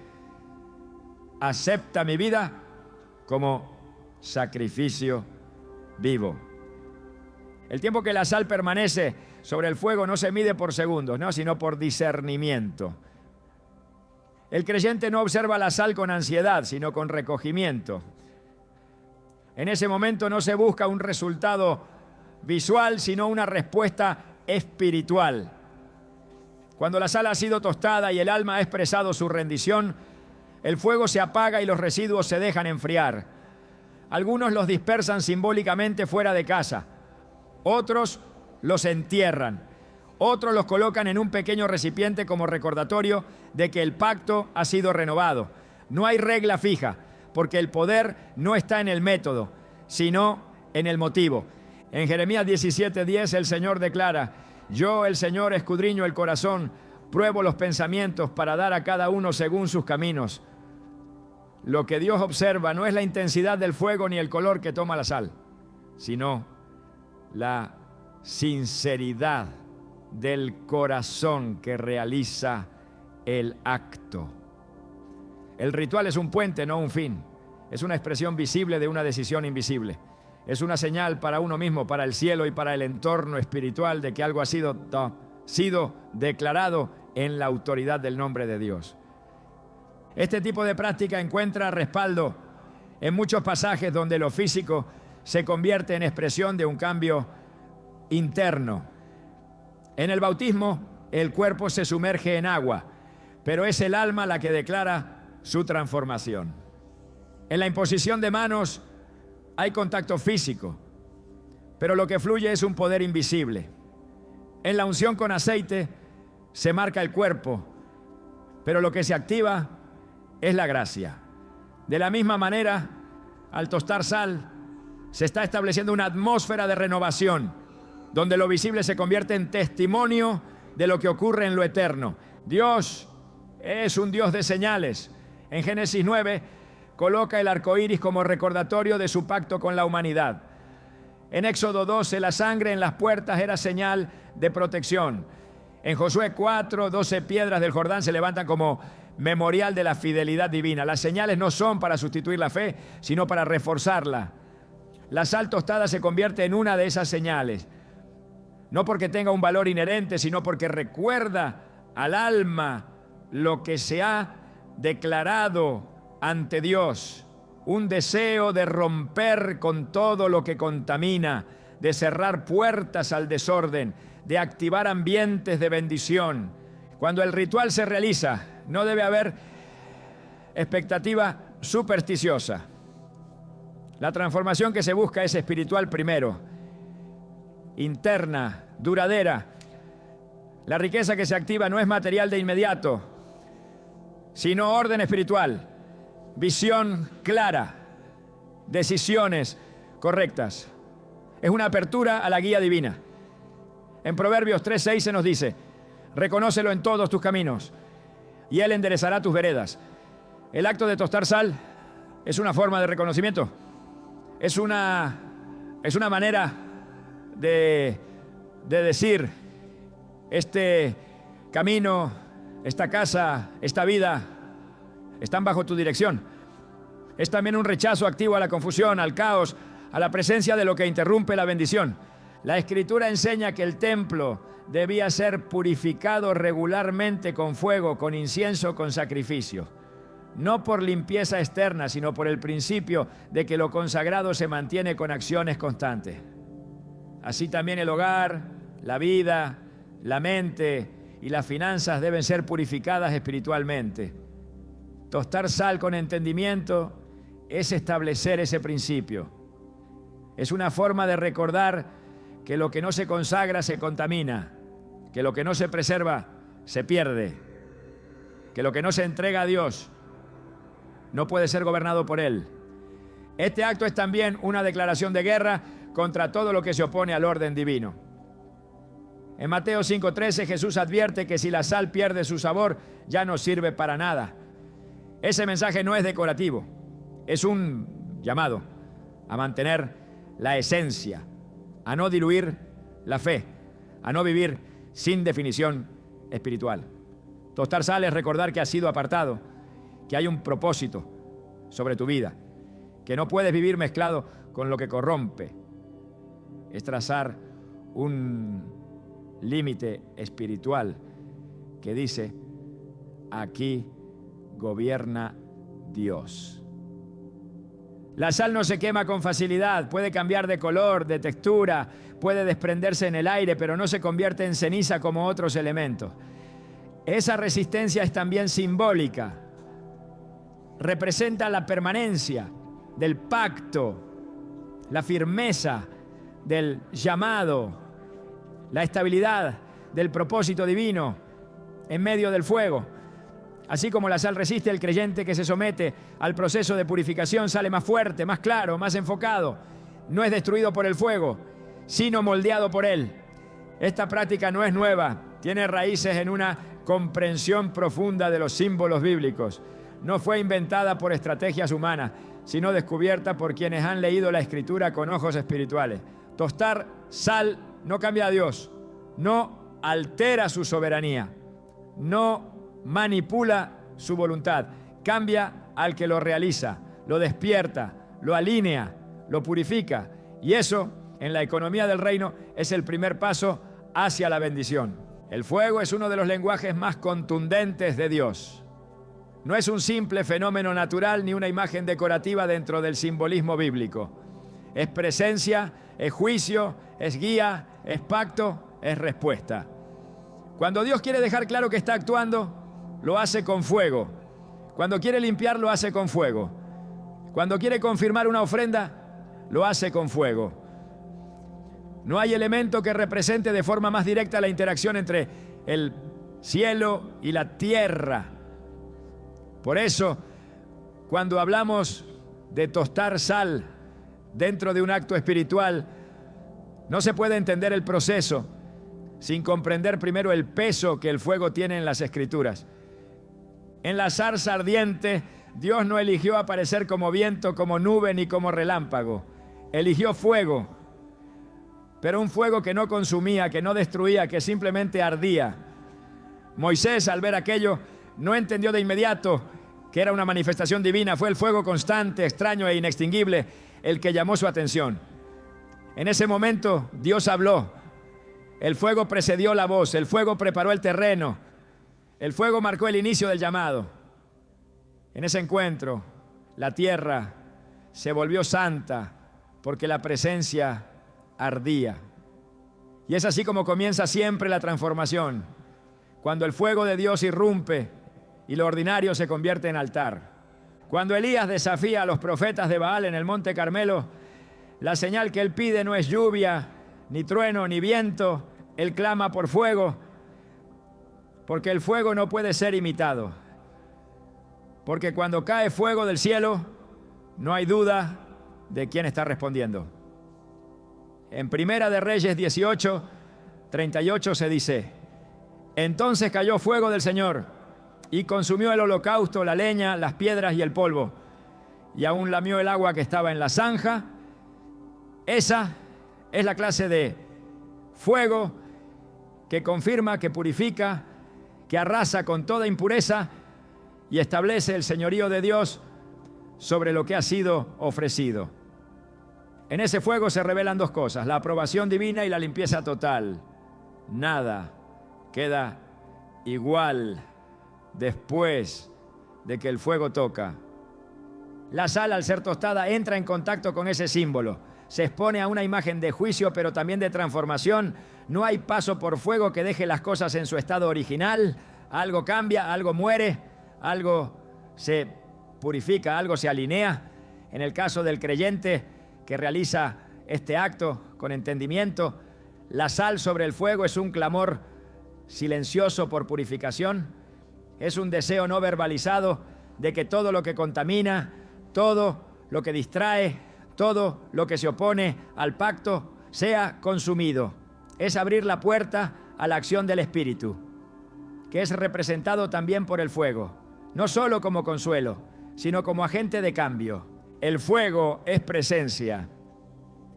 acepta mi vida como sacrificio vivo. El tiempo que la sal permanece sobre el fuego no se mide por segundos, ¿no?, sino por discernimiento. El creyente no observa la sal con ansiedad, sino con recogimiento. En ese momento no se busca un resultado visual, sino una respuesta espiritual. Cuando la sal ha sido tostada y el alma ha expresado su rendición, el fuego se apaga y los residuos se dejan enfriar. Algunos los dispersan simbólicamente fuera de casa, otros los entierran, otros los colocan en un pequeño recipiente como recordatorio de que el pacto ha sido renovado. No hay regla fija, porque el poder no está en el método, sino en el motivo. En Jeremías 17:10 el Señor declara: yo, el Señor, escudriño el corazón, pruebo los pensamientos para dar a cada uno según sus caminos. Lo que Dios observa no es la intensidad del fuego ni el color que toma la sal, sino la sinceridad del corazón que realiza el acto. El ritual es un puente, no un fin. Es una expresión visible de una decisión invisible. Es una señal para uno mismo, para el cielo y para el entorno espiritual de que algo ha sido declarado en la autoridad del nombre de Dios. Este tipo de práctica encuentra respaldo en muchos pasajes donde lo físico se convierte en expresión de un cambio interno. En el bautismo, el cuerpo se sumerge en agua, pero es el alma la que declara su transformación. En la imposición de manos hay contacto físico, pero lo que fluye es un poder invisible. En la unción con aceite se marca el cuerpo, pero lo que se activa es la gracia. De la misma manera, al tostar sal, se está estableciendo una atmósfera de renovación, donde lo visible se convierte en testimonio de lo que ocurre en lo eterno. Dios es un Dios de señales. En Génesis 9 coloca el arco iris como recordatorio de su pacto con la humanidad. En Éxodo 12 la sangre en las puertas era señal de protección. En Josué 4, 12 piedras del Jordán se levantan como memorial de la fidelidad divina. Las señales no son para sustituir la fe, sino para reforzarla. La sal tostada se convierte en una de esas señales, no porque tenga un valor inherente, sino porque recuerda al alma lo que se ha declarado ante Dios. Un deseo de romper con todo lo que contamina, de cerrar puertas al desorden, de activar ambientes de bendición. Cuando el ritual se realiza, no debe haber expectativa supersticiosa. La transformación que se busca es espiritual primero, interna, duradera. La riqueza que se activa no es material de inmediato, sino orden espiritual, visión clara, decisiones correctas. Es una apertura a la guía divina. En Proverbios 3:6 se nos dice: reconócelo en todos tus caminos y Él enderezará tus veredas. El acto de tostar sal es una forma de reconocimiento. Es una manera de decir: este camino, esta casa, esta vida están bajo tu dirección. Es también un rechazo activo a la confusión, al caos, a la presencia de lo que interrumpe la bendición. La Escritura enseña que el templo debía ser purificado regularmente con fuego, con incienso, con sacrificio. No por limpieza externa, sino por el principio de que lo consagrado se mantiene con acciones constantes. Así también el hogar, la vida, la mente y las finanzas deben ser purificadas espiritualmente. Tostar sal con entendimiento es establecer ese principio. Es una forma de recordar que lo que no se consagra se contamina, que lo que no se preserva se pierde, que lo que no se entrega a Dios no puede ser gobernado por Él. Este acto es también una declaración de guerra contra todo lo que se opone al orden divino. En Mateo 5:13 Jesús advierte que si la sal pierde su sabor, ya no sirve para nada. Ese mensaje no es decorativo, es un llamado a mantener la esencia, a no diluir la fe, a no vivir sin definición espiritual. Tostar sal es recordar que has sido apartado, que hay un propósito sobre tu vida, que no puedes vivir mezclado con lo que corrompe. Es trazar un límite espiritual que dice: aquí gobierna Dios. La sal no se quema con facilidad, puede cambiar de color, de textura, puede desprenderse en el aire, pero no se convierte en ceniza como otros elementos. Esa resistencia es también simbólica. Representa la permanencia del pacto, la firmeza del llamado, la estabilidad del propósito divino en medio del fuego. Así como la sal resiste, el creyente que se somete al proceso de purificación sale más fuerte, más claro, más enfocado. No es destruido por el fuego, sino moldeado por él. Esta práctica no es nueva, tiene raíces en una comprensión profunda de los símbolos bíblicos. No fue inventada por estrategias humanas, sino descubierta por quienes han leído la Escritura con ojos espirituales. Tostar sal no cambia a Dios, no altera su soberanía, no manipula su voluntad, cambia al que lo realiza, lo despierta, lo alinea, lo purifica. Y eso, en la economía del reino, es el primer paso hacia la bendición. El fuego es uno de los lenguajes más contundentes de Dios. No es un simple fenómeno natural ni una imagen decorativa dentro del simbolismo bíblico. Es presencia, es juicio, es guía, es pacto, es respuesta. Cuando Dios quiere dejar claro que está actuando, lo hace con fuego. Cuando quiere limpiar, lo hace con fuego. Cuando quiere confirmar una ofrenda, lo hace con fuego. No hay elemento que represente de forma más directa la interacción entre el cielo y la tierra. Por eso, cuando hablamos de tostar sal dentro de un acto espiritual, no se puede entender el proceso sin comprender primero el peso que el fuego tiene en las Escrituras. En la zarza ardiente, Dios no eligió aparecer como viento, como nube, ni como relámpago. Eligió fuego, pero un fuego que no consumía, que no destruía, que simplemente ardía. Moisés, al ver aquello, no entendió de inmediato que era una manifestación divina. Fue el fuego constante, extraño e inextinguible el que llamó su atención. En ese momento, Dios habló. El fuego precedió la voz, el fuego preparó el terreno. El fuego marcó el inicio del llamado. En ese encuentro, la tierra se volvió santa porque la presencia ardía. Y es así como comienza siempre la transformación, cuando el fuego de Dios irrumpe y lo ordinario se convierte en altar. Cuando Elías desafía a los profetas de Baal en el Monte Carmelo, la señal que él pide no es lluvia, ni trueno, ni viento. Él clama por fuego, porque el fuego no puede ser imitado. Porque cuando cae fuego del cielo, no hay duda de quién está respondiendo. En Primera de Reyes 18:38 se dice: entonces cayó fuego del Señor y consumió el holocausto, la leña, las piedras y el polvo, y aún lamió el agua que estaba en la zanja. Esa es la clase de fuego que confirma, que purifica, que arrasa con toda impureza y establece el señorío de Dios sobre lo que ha sido ofrecido. En ese fuego se revelan dos cosas: la aprobación divina y la limpieza total. Nada queda igual después de que el fuego toca. La sal, al ser tostada, entra en contacto con ese símbolo. Se expone a una imagen de juicio, pero también de transformación. No hay paso por fuego que deje las cosas en su estado original. Algo cambia, algo muere, algo se purifica, algo se alinea. En el caso del creyente que realiza este acto con entendimiento, la sal sobre el fuego es un clamor silencioso por purificación. Es un deseo no verbalizado de que todo lo que contamina, todo lo que distrae, todo lo que se opone al pacto sea consumido. Es abrir la puerta a la acción del Espíritu, que es representado también por el fuego, no solo como consuelo, sino como agente de cambio. El fuego es presencia.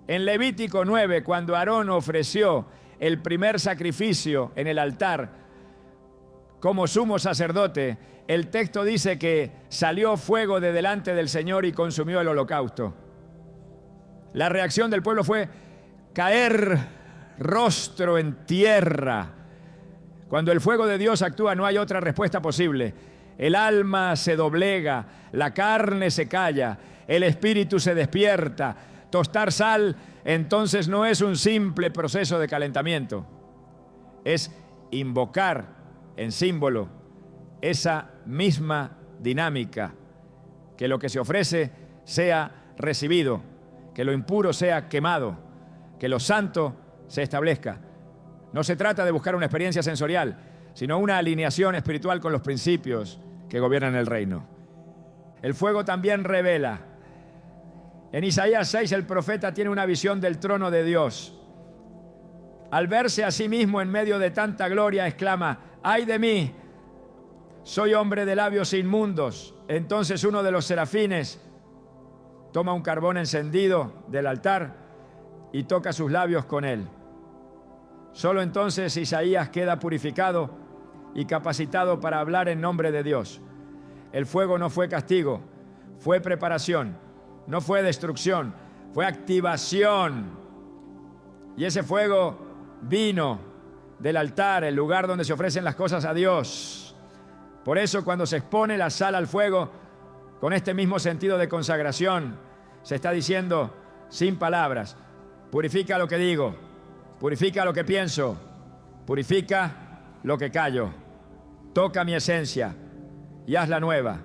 En Levítico 9, cuando Aarón ofreció el primer sacrificio en el altar como sumo sacerdote, el texto dice que salió fuego de delante del Señor y consumió el holocausto. La reacción del pueblo fue caer rostro en tierra. Cuando el fuego de Dios actúa, no hay otra respuesta posible. El alma se doblega, la carne se calla, el espíritu se despierta. Tostar sal, entonces, no es un simple proceso de calentamiento. Es invocar en símbolo esa misma dinámica, que lo que se ofrece sea recibido, que lo impuro sea quemado, que lo santo se establezca. No se trata de buscar una experiencia sensorial, sino una alineación espiritual con los principios que gobiernan el reino. El fuego también revela. En Isaías 6 el profeta tiene una visión del trono de Dios. Al verse a sí mismo en medio de tanta gloria, exclama: ¡ay de mí! Soy hombre de labios inmundos. Entonces uno de los serafines toma un carbón encendido del altar y toca sus labios con él. Solo entonces Isaías queda purificado y capacitado para hablar en nombre de Dios. El fuego no fue castigo, fue preparación, no fue destrucción, fue activación. Y ese fuego vino del altar, el lugar donde se ofrecen las cosas a Dios. Por eso, cuando se expone la sal al fuego, con este mismo sentido de consagración, se está diciendo, sin palabras: purifica lo que digo, purifica lo que pienso, purifica lo que callo, toca mi esencia y hazla nueva.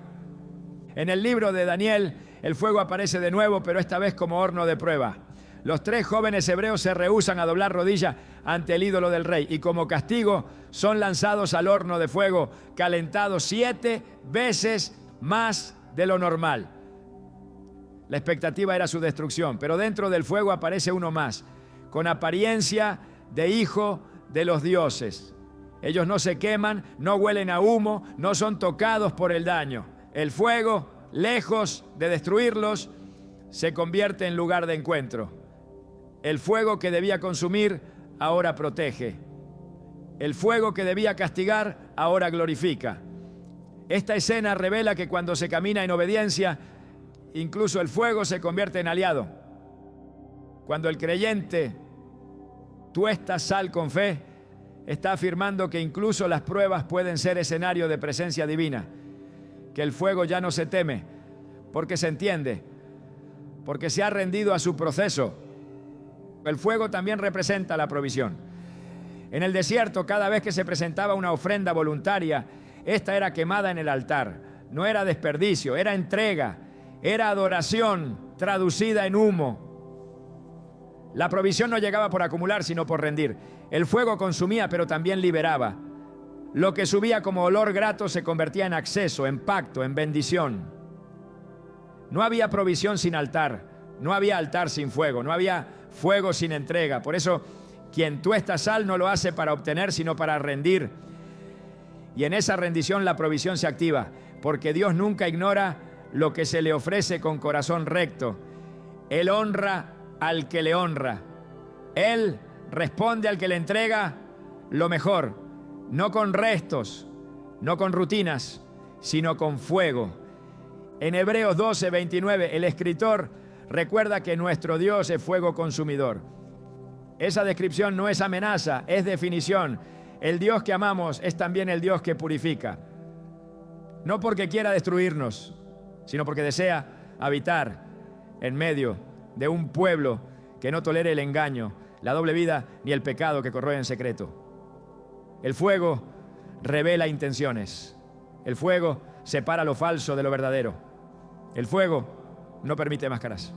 En el libro de Daniel, el fuego aparece de nuevo, pero esta vez como horno de prueba. Los 3 jóvenes hebreos se rehúsan a doblar rodilla ante el ídolo del rey y como castigo son lanzados al horno de fuego, calentados 7 veces más de lo normal. La expectativa era su destrucción, pero dentro del fuego aparece uno más, con apariencia de hijo de los dioses. Ellos no se queman, no huelen a humo, no son tocados por el daño. El fuego, lejos de destruirlos, se convierte en lugar de encuentro. El fuego que debía consumir, ahora protege. El fuego que debía castigar, ahora glorifica. Esta escena revela que cuando se camina en obediencia, incluso el fuego se convierte en aliado. Cuando el creyente tuesta sal con fe, está afirmando que incluso las pruebas pueden ser escenario de presencia divina, que el fuego ya no se teme, porque se entiende, porque se ha rendido a su proceso. El fuego también representa la provisión. En el desierto, cada vez que se presentaba una ofrenda voluntaria, esta era quemada en el altar. No era desperdicio, era entrega, era adoración traducida en humo. La provisión no llegaba por acumular, sino por rendir. El fuego consumía, pero también liberaba. Lo que subía como olor grato se convertía en acceso, en pacto, en bendición. No había provisión sin altar, no había altar sin fuego, no había fuego sin entrega. Por eso, quien tuesta sal no lo hace para obtener, sino para rendir. Y en esa rendición la provisión se activa, porque Dios nunca ignora lo que se le ofrece con corazón recto. Él honra al que le honra. Él responde al que le entrega lo mejor, no con restos, no con rutinas, sino con fuego. En Hebreos 12:29, el escritor recuerda que nuestro Dios es fuego consumidor. Esa descripción no es amenaza, es definición. El Dios que amamos es también el Dios que purifica. No porque quiera destruirnos, sino porque desea habitar en medio de un pueblo que no tolere el engaño, la doble vida ni el pecado que corroe en secreto. El fuego revela intenciones. El fuego separa lo falso de lo verdadero. El fuego no permite máscaras.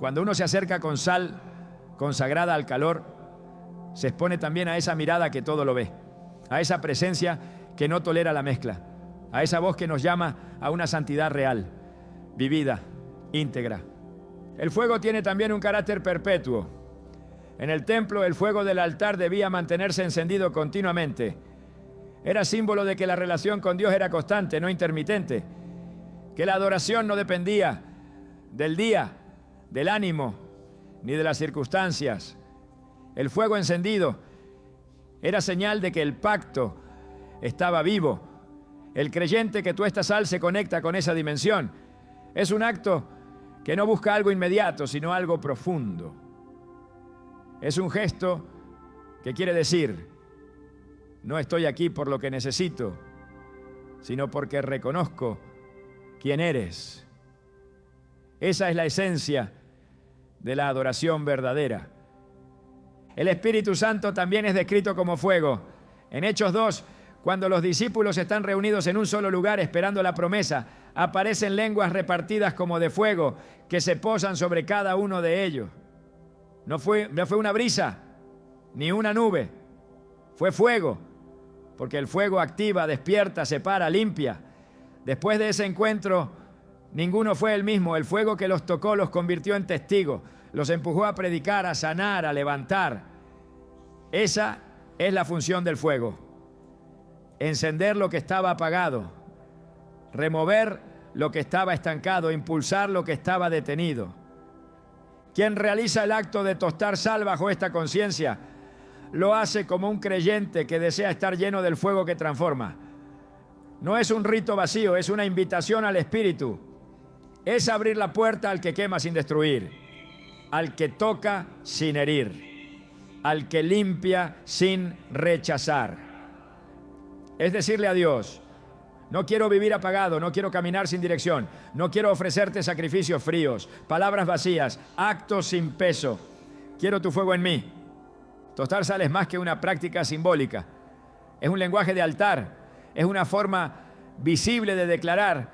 Cuando uno se acerca con sal consagrada al calor, se expone también a esa mirada que todo lo ve, a esa presencia que no tolera la mezcla, a esa voz que nos llama a una santidad real, vivida, íntegra. El fuego tiene también un carácter perpetuo. En el templo, el fuego del altar debía mantenerse encendido continuamente. Era símbolo de que la relación con Dios era constante, no intermitente. Que la adoración no dependía del día, del ánimo, ni de las circunstancias. El fuego encendido era señal de que el pacto estaba vivo. El creyente que tuesta sal se conecta con esa dimensión. Es un acto que no busca algo inmediato, sino algo profundo. Es un gesto que quiere decir: no estoy aquí por lo que necesito, sino porque reconozco quién eres. Esa es la esencia de la adoración verdadera. El Espíritu Santo también es descrito como fuego. En Hechos 2, cuando los discípulos están reunidos en un solo lugar esperando la promesa, aparecen lenguas repartidas como de fuego que se posan sobre cada uno de ellos. No fue una brisa, ni una nube. Fue fuego, porque el fuego activa, despierta, separa, limpia. Después de ese encuentro, ninguno fue el mismo. El fuego que los tocó los convirtió en testigos, los empujó a predicar, a sanar, a levantar. Esa es la función del fuego: encender lo que estaba apagado, remover lo que estaba estancado, impulsar lo que estaba detenido. Quien realiza el acto de tostar sal bajo esta conciencia lo hace como un creyente que desea estar lleno del fuego que transforma. No es un rito vacío, es una invitación al Espíritu. Es abrir la puerta al que quema sin destruir, al que toca sin herir, al que limpia sin rechazar. Es decirle a Dios: no quiero vivir apagado, no quiero caminar sin dirección, no quiero ofrecerte sacrificios fríos, palabras vacías, actos sin peso. Quiero tu fuego en mí. Tostar sal es más que una práctica simbólica. Es un lenguaje de altar, es una forma visible de declarar: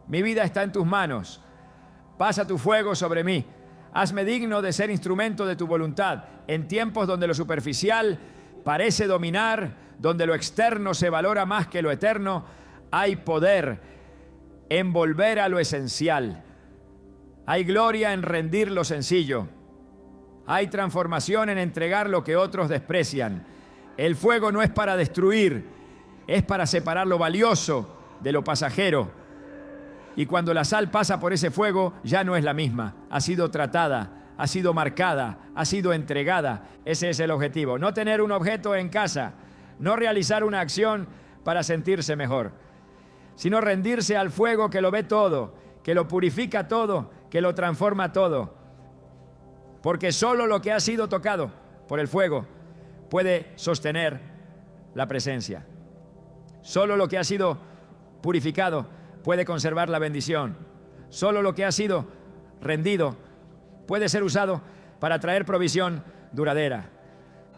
mi vida está en tus manos, pasa tu fuego sobre mí, hazme digno de ser instrumento de tu voluntad. En tiempos donde lo superficial parece dominar, donde lo externo se valora más que lo eterno, hay poder en volver a lo esencial. Hay gloria en rendir lo sencillo. Hay transformación en entregar lo que otros desprecian. El fuego no es para destruir, es para separar lo valioso de lo pasajero. Y cuando la sal pasa por ese fuego, ya no es la misma. Ha sido tratada, ha sido marcada, ha sido entregada. Ese es el objetivo. No tener un objeto en casa, no realizar una acción para sentirse mejor, sino rendirse al fuego que lo ve todo, que lo purifica todo, que lo transforma todo. Porque solo lo que ha sido tocado por el fuego puede sostener la presencia. Solo lo que ha sido purificado puede conservar la bendición. Solo lo que ha sido rendido puede ser usado para traer provisión duradera.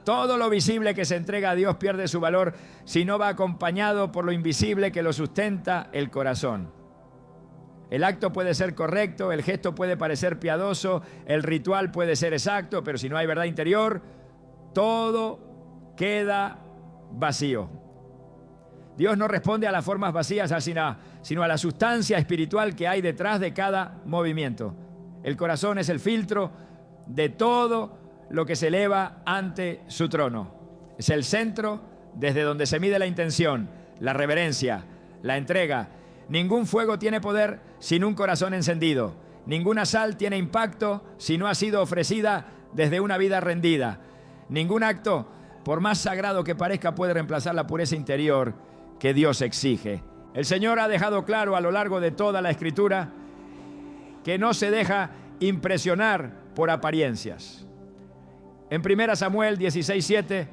Todo lo visible que se entrega a Dios pierde su valor si no va acompañado por lo invisible que lo sustenta, el corazón. El acto puede ser correcto, el gesto puede parecer piadoso, el ritual puede ser exacto, pero si no hay verdad interior, todo queda vacío. Dios no responde a las formas vacías, sino a la sustancia espiritual que hay detrás de cada movimiento. El corazón es el filtro de todo lo que se eleva ante su trono. Es el centro desde donde se mide la intención, la reverencia, la entrega. Ningún fuego tiene poder sin un corazón encendido. Ninguna sal tiene impacto si no ha sido ofrecida desde una vida rendida. Ningún acto, por más sagrado que parezca, puede reemplazar la pureza interior que Dios exige. El Señor ha dejado claro a lo largo de toda la Escritura que no se deja impresionar por apariencias. En 1 Samuel 16:7,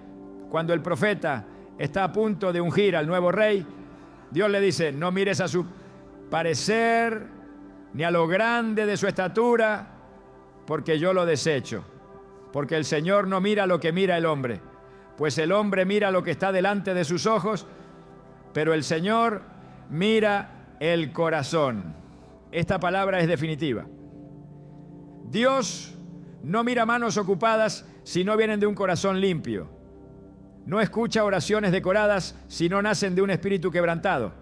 cuando el profeta está a punto de ungir al nuevo rey, Dios le dice: no mires a su parecer ni a lo grande de su estatura, porque yo lo desecho. Porque el Señor no mira lo que mira el hombre, pues el hombre mira lo que está delante de sus ojos, pero el Señor mira el corazón. Esta palabra es definitiva. Dios no mira manos ocupadas si no vienen de un corazón limpio. No escucha oraciones decoradas si no nacen de un espíritu quebrantado.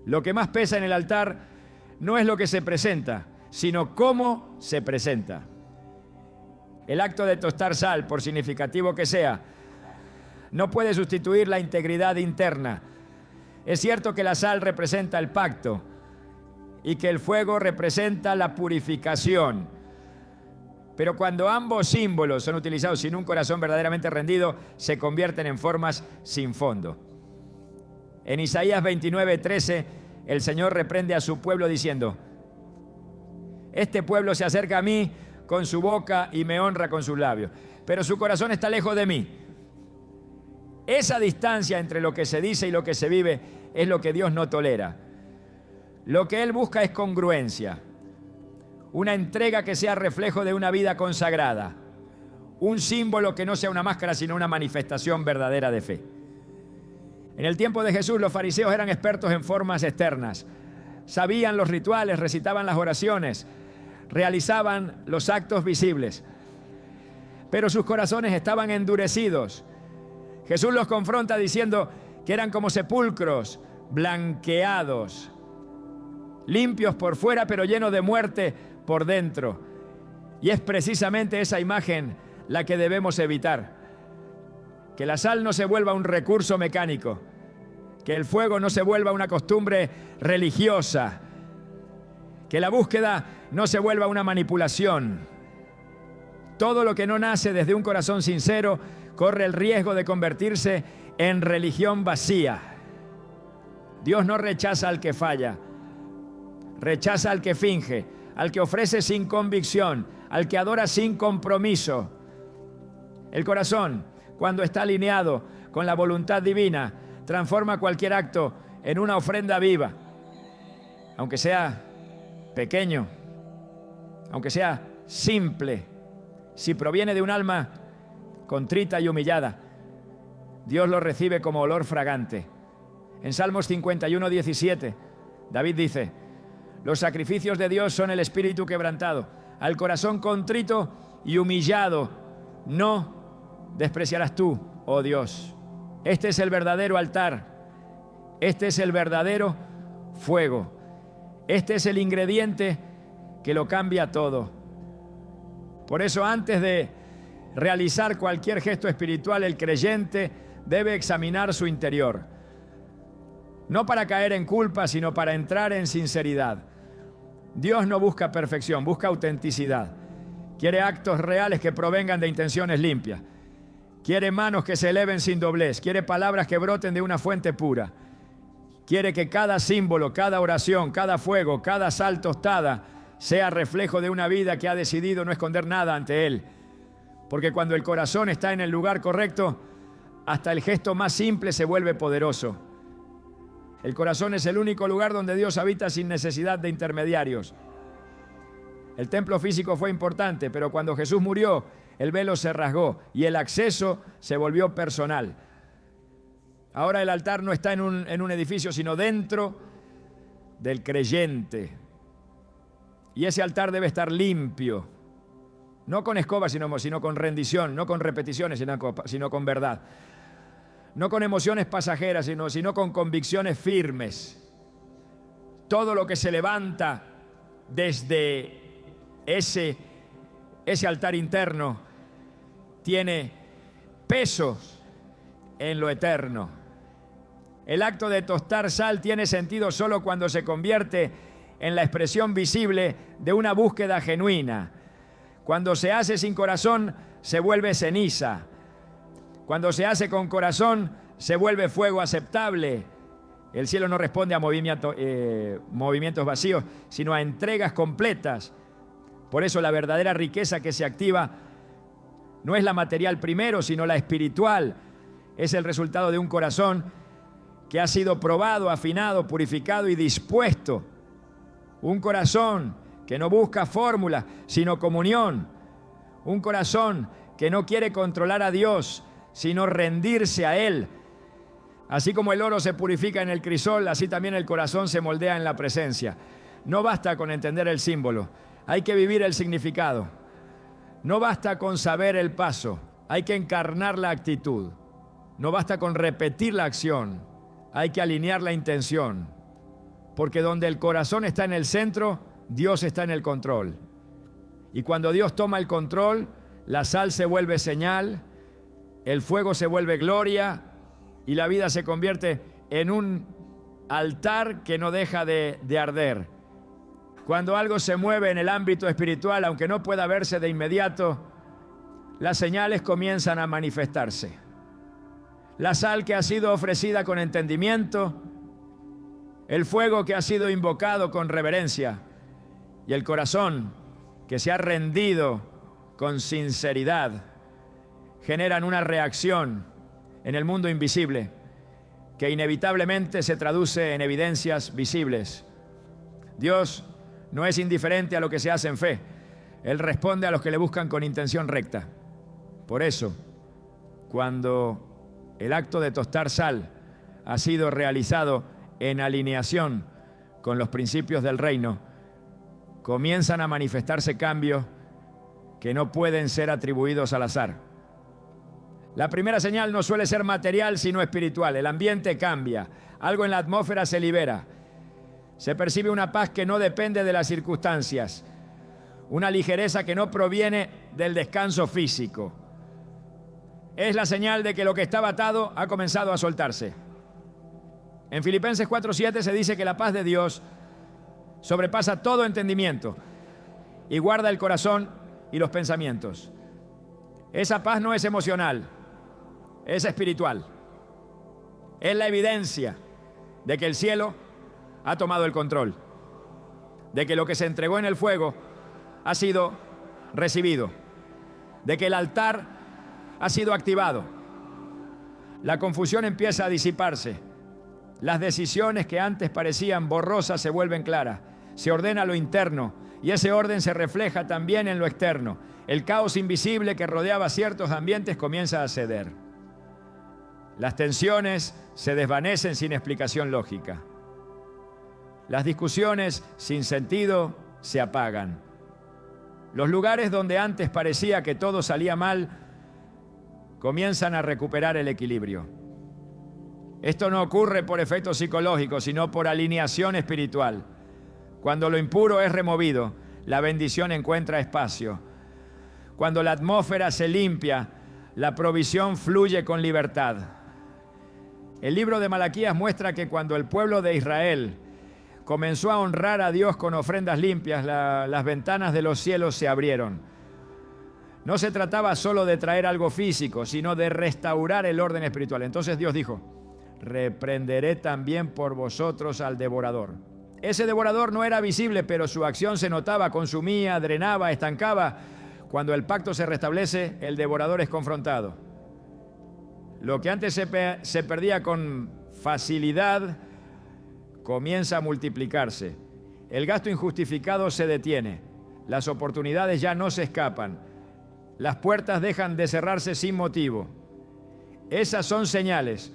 Lo que más pesa en el altar no es lo que se presenta, sino cómo se presenta. El acto de tostar sal, por significativo que sea, no puede sustituir la integridad interna. Es cierto que la sal representa el pacto y que el fuego representa la purificación. Pero cuando ambos símbolos son utilizados sin un corazón verdaderamente rendido, se convierten en formas sin fondo. En Isaías 29:13, el Señor reprende a su pueblo diciendo: este pueblo se acerca a mí con su boca y me honra con sus labios, pero su corazón está lejos de mí. Esa distancia entre lo que se dice y lo que se vive es lo que Dios no tolera. Lo que Él busca es congruencia, una entrega que sea reflejo de una vida consagrada, un símbolo que no sea una máscara, sino una manifestación verdadera de fe. En el tiempo de Jesús, los fariseos eran expertos en formas externas. Sabían los rituales, recitaban las oraciones, realizaban los actos visibles, pero sus corazones estaban endurecidos. Jesús los confronta diciendo que eran como sepulcros blanqueados, limpios por fuera, pero llenos de muerte por dentro. Y es precisamente esa imagen la que debemos evitar. Que la sal no se vuelva un recurso mecánico, que el fuego no se vuelva una costumbre religiosa, que la búsqueda no se vuelva una manipulación. Todo lo que no nace desde un corazón sincero corre el riesgo de convertirse en religión vacía. Dios no rechaza al que falla, rechaza al que finge, al que ofrece sin convicción, al que adora sin compromiso. El corazón, cuando está alineado con la voluntad divina, transforma cualquier acto en una ofrenda viva, aunque sea pequeño, aunque sea simple. Si proviene de un alma contrita y humillada, Dios lo recibe como olor fragante. En Salmos 51:17, David dice: los sacrificios de Dios son el espíritu quebrantado. Al corazón contrito y humillado no despreciarás tú, oh Dios. Este es el verdadero altar. Este es el verdadero fuego. Este es el ingrediente que lo cambia todo. Por eso, antes de realizar cualquier gesto espiritual, el creyente debe examinar su interior. No para caer en culpa, sino para entrar en sinceridad. Dios no busca perfección, busca autenticidad. Quiere actos reales que provengan de intenciones limpias. Quiere manos que se eleven sin doblez. Quiere palabras que broten de una fuente pura. Quiere que cada símbolo, cada oración, cada fuego, cada sal tostada sea reflejo de una vida que ha decidido no esconder nada ante Él. Porque cuando el corazón está en el lugar correcto, hasta el gesto más simple se vuelve poderoso. El corazón es el único lugar donde Dios habita sin necesidad de intermediarios. El templo físico fue importante, pero cuando Jesús murió, el velo se rasgó y el acceso se volvió personal. Ahora el altar no está en un edificio, sino dentro del creyente. Y ese altar debe estar limpio, no con escoba, sino con rendición, no con repeticiones, sino con verdad. No con emociones pasajeras, sino con convicciones firmes. Todo lo que se levanta desde ese altar interno tiene peso en lo eterno. El acto de tostar sal tiene sentido solo cuando se convierte en la expresión visible de una búsqueda genuina. Cuando se hace sin corazón, se vuelve ceniza. Cuando se hace con corazón, se vuelve fuego aceptable. El cielo no responde a movimientos vacíos, sino a entregas completas. Por eso la verdadera riqueza que se activa no es la material primero, sino la espiritual. Es el resultado de un corazón que ha sido probado, afinado, purificado y dispuesto. Un corazón que no busca fórmulas, sino comunión. Un corazón que no quiere controlar a Dios, sino rendirse a Él. Así como el oro se purifica en el crisol, así también el corazón se moldea en la presencia. No basta con entender el símbolo, hay que vivir el significado. No basta con saber el paso, hay que encarnar la actitud. No basta con repetir la acción, hay que alinear la intención. Porque donde el corazón está en el centro, Dios está en el control. Y cuando Dios toma el control, La sal se vuelve señal, el fuego se vuelve gloria y la vida se convierte en un altar que no deja de arder. Cuando algo se mueve en el ámbito espiritual, aunque no pueda verse de inmediato, las señales comienzan a manifestarse. La sal que ha sido ofrecida con entendimiento, el fuego que ha sido invocado con reverencia y el corazón que se ha rendido con sinceridad, generan una reacción en el mundo invisible que inevitablemente se traduce en evidencias visibles. Dios no es indiferente a lo que se hace en fe. Él responde a los que le buscan con intención recta. Por eso, cuando el acto de tostar sal ha sido realizado en alineación con los principios del reino, comienzan a manifestarse cambios que no pueden ser atribuidos al azar. La primera señal no suele ser material, sino espiritual. El ambiente cambia, algo en la atmósfera se libera. Se percibe una paz que no depende de las circunstancias, una ligereza que no proviene del descanso físico. Es la señal de que lo que estaba atado ha comenzado a soltarse. En Filipenses 4:7 se dice que la paz de Dios sobrepasa todo entendimiento y guarda el corazón y los pensamientos. Esa paz no es emocional, es espiritual. Es la evidencia de que el cielo ha tomado el control, de que lo que se entregó en el fuego ha sido recibido, de que el altar ha sido activado. La confusión empieza a disiparse. Las decisiones que antes parecían borrosas se vuelven claras. Se ordena lo interno y ese orden se refleja también en lo externo. El caos invisible que rodeaba ciertos ambientes comienza a ceder. Las tensiones se desvanecen sin explicación lógica. Las discusiones sin sentido se apagan. Los lugares donde antes parecía que todo salía mal comienzan a recuperar el equilibrio. Esto no ocurre por efectos psicológicos, sino por alineación espiritual. Cuando lo impuro es removido, la bendición encuentra espacio. Cuando la atmósfera se limpia, la provisión fluye con libertad. El libro de Malaquías muestra que cuando el pueblo de Israel comenzó a honrar a Dios con ofrendas limpias, las ventanas de los cielos se abrieron. No se trataba solo de traer algo físico, sino de restaurar el orden espiritual. Entonces Dios dijo: reprenderé también por vosotros al devorador. Ese devorador no era visible, pero su acción se notaba, consumía, drenaba, estancaba. Cuando el pacto se restablece, el devorador es confrontado. Lo que antes se perdía con facilidad comienza a multiplicarse. El gasto injustificado se detiene. Las oportunidades ya no se escapan. Las puertas dejan de cerrarse sin motivo. Esas son señales.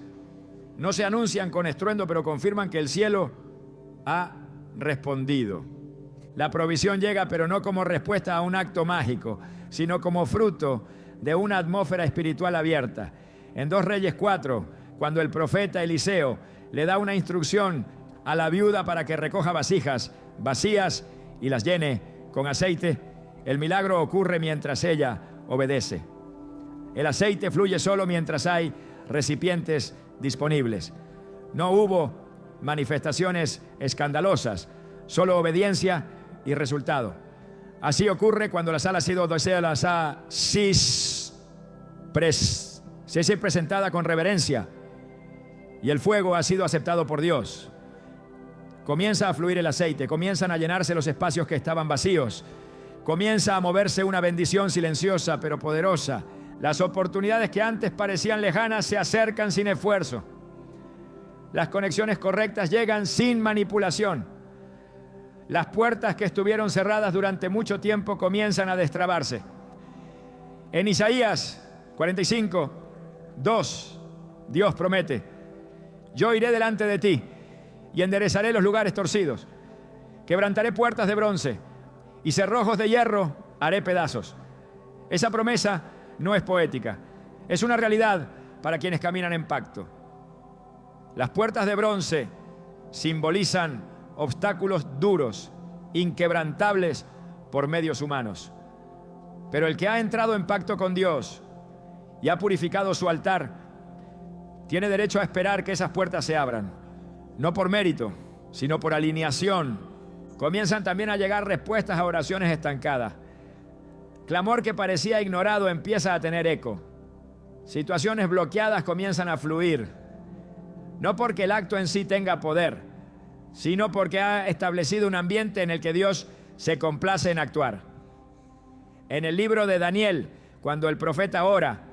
No se anuncian con estruendo, pero confirman que el cielo ha respondido. La provisión llega, pero no como respuesta a un acto mágico, sino como fruto de una atmósfera espiritual abierta. En 2 Reyes 4, cuando el profeta Eliseo le da una instrucción a la viuda para que recoja vasijas vacías y las llene con aceite, el milagro ocurre mientras ella obedece. El aceite fluye solo mientras hay recipientes disponibles. No hubo manifestaciones escandalosas, solo obediencia y resultado. Así ocurre cuando la sal ha sido presentada con reverencia y el fuego ha sido aceptado por Dios. Comienza a fluir el aceite, comienzan a llenarse los espacios que estaban vacíos, comienza a moverse una bendición silenciosa pero poderosa. Las oportunidades que antes parecían lejanas se acercan sin esfuerzo. Las conexiones correctas llegan sin manipulación. Las puertas que estuvieron cerradas durante mucho tiempo comienzan a destrabarse. En Isaías 45:2, Dios promete: yo iré delante de ti y enderezaré los lugares torcidos. Quebrantaré puertas de bronce y cerrojos de hierro haré pedazos. Esa promesa no es poética, es una realidad para quienes caminan en pacto. Las puertas de bronce simbolizan obstáculos duros, inquebrantables por medios humanos. Pero el que ha entrado en pacto con Dios y ha purificado su altar, tiene derecho a esperar que esas puertas se abran. No por mérito, sino por alineación. Comienzan también a llegar respuestas a oraciones estancadas. Clamor que parecía ignorado empieza a tener eco. Situaciones bloqueadas comienzan a fluir. No porque el acto en sí tenga poder, sino porque ha establecido un ambiente en el que Dios se complace en actuar. En el libro de Daniel, cuando el profeta ora,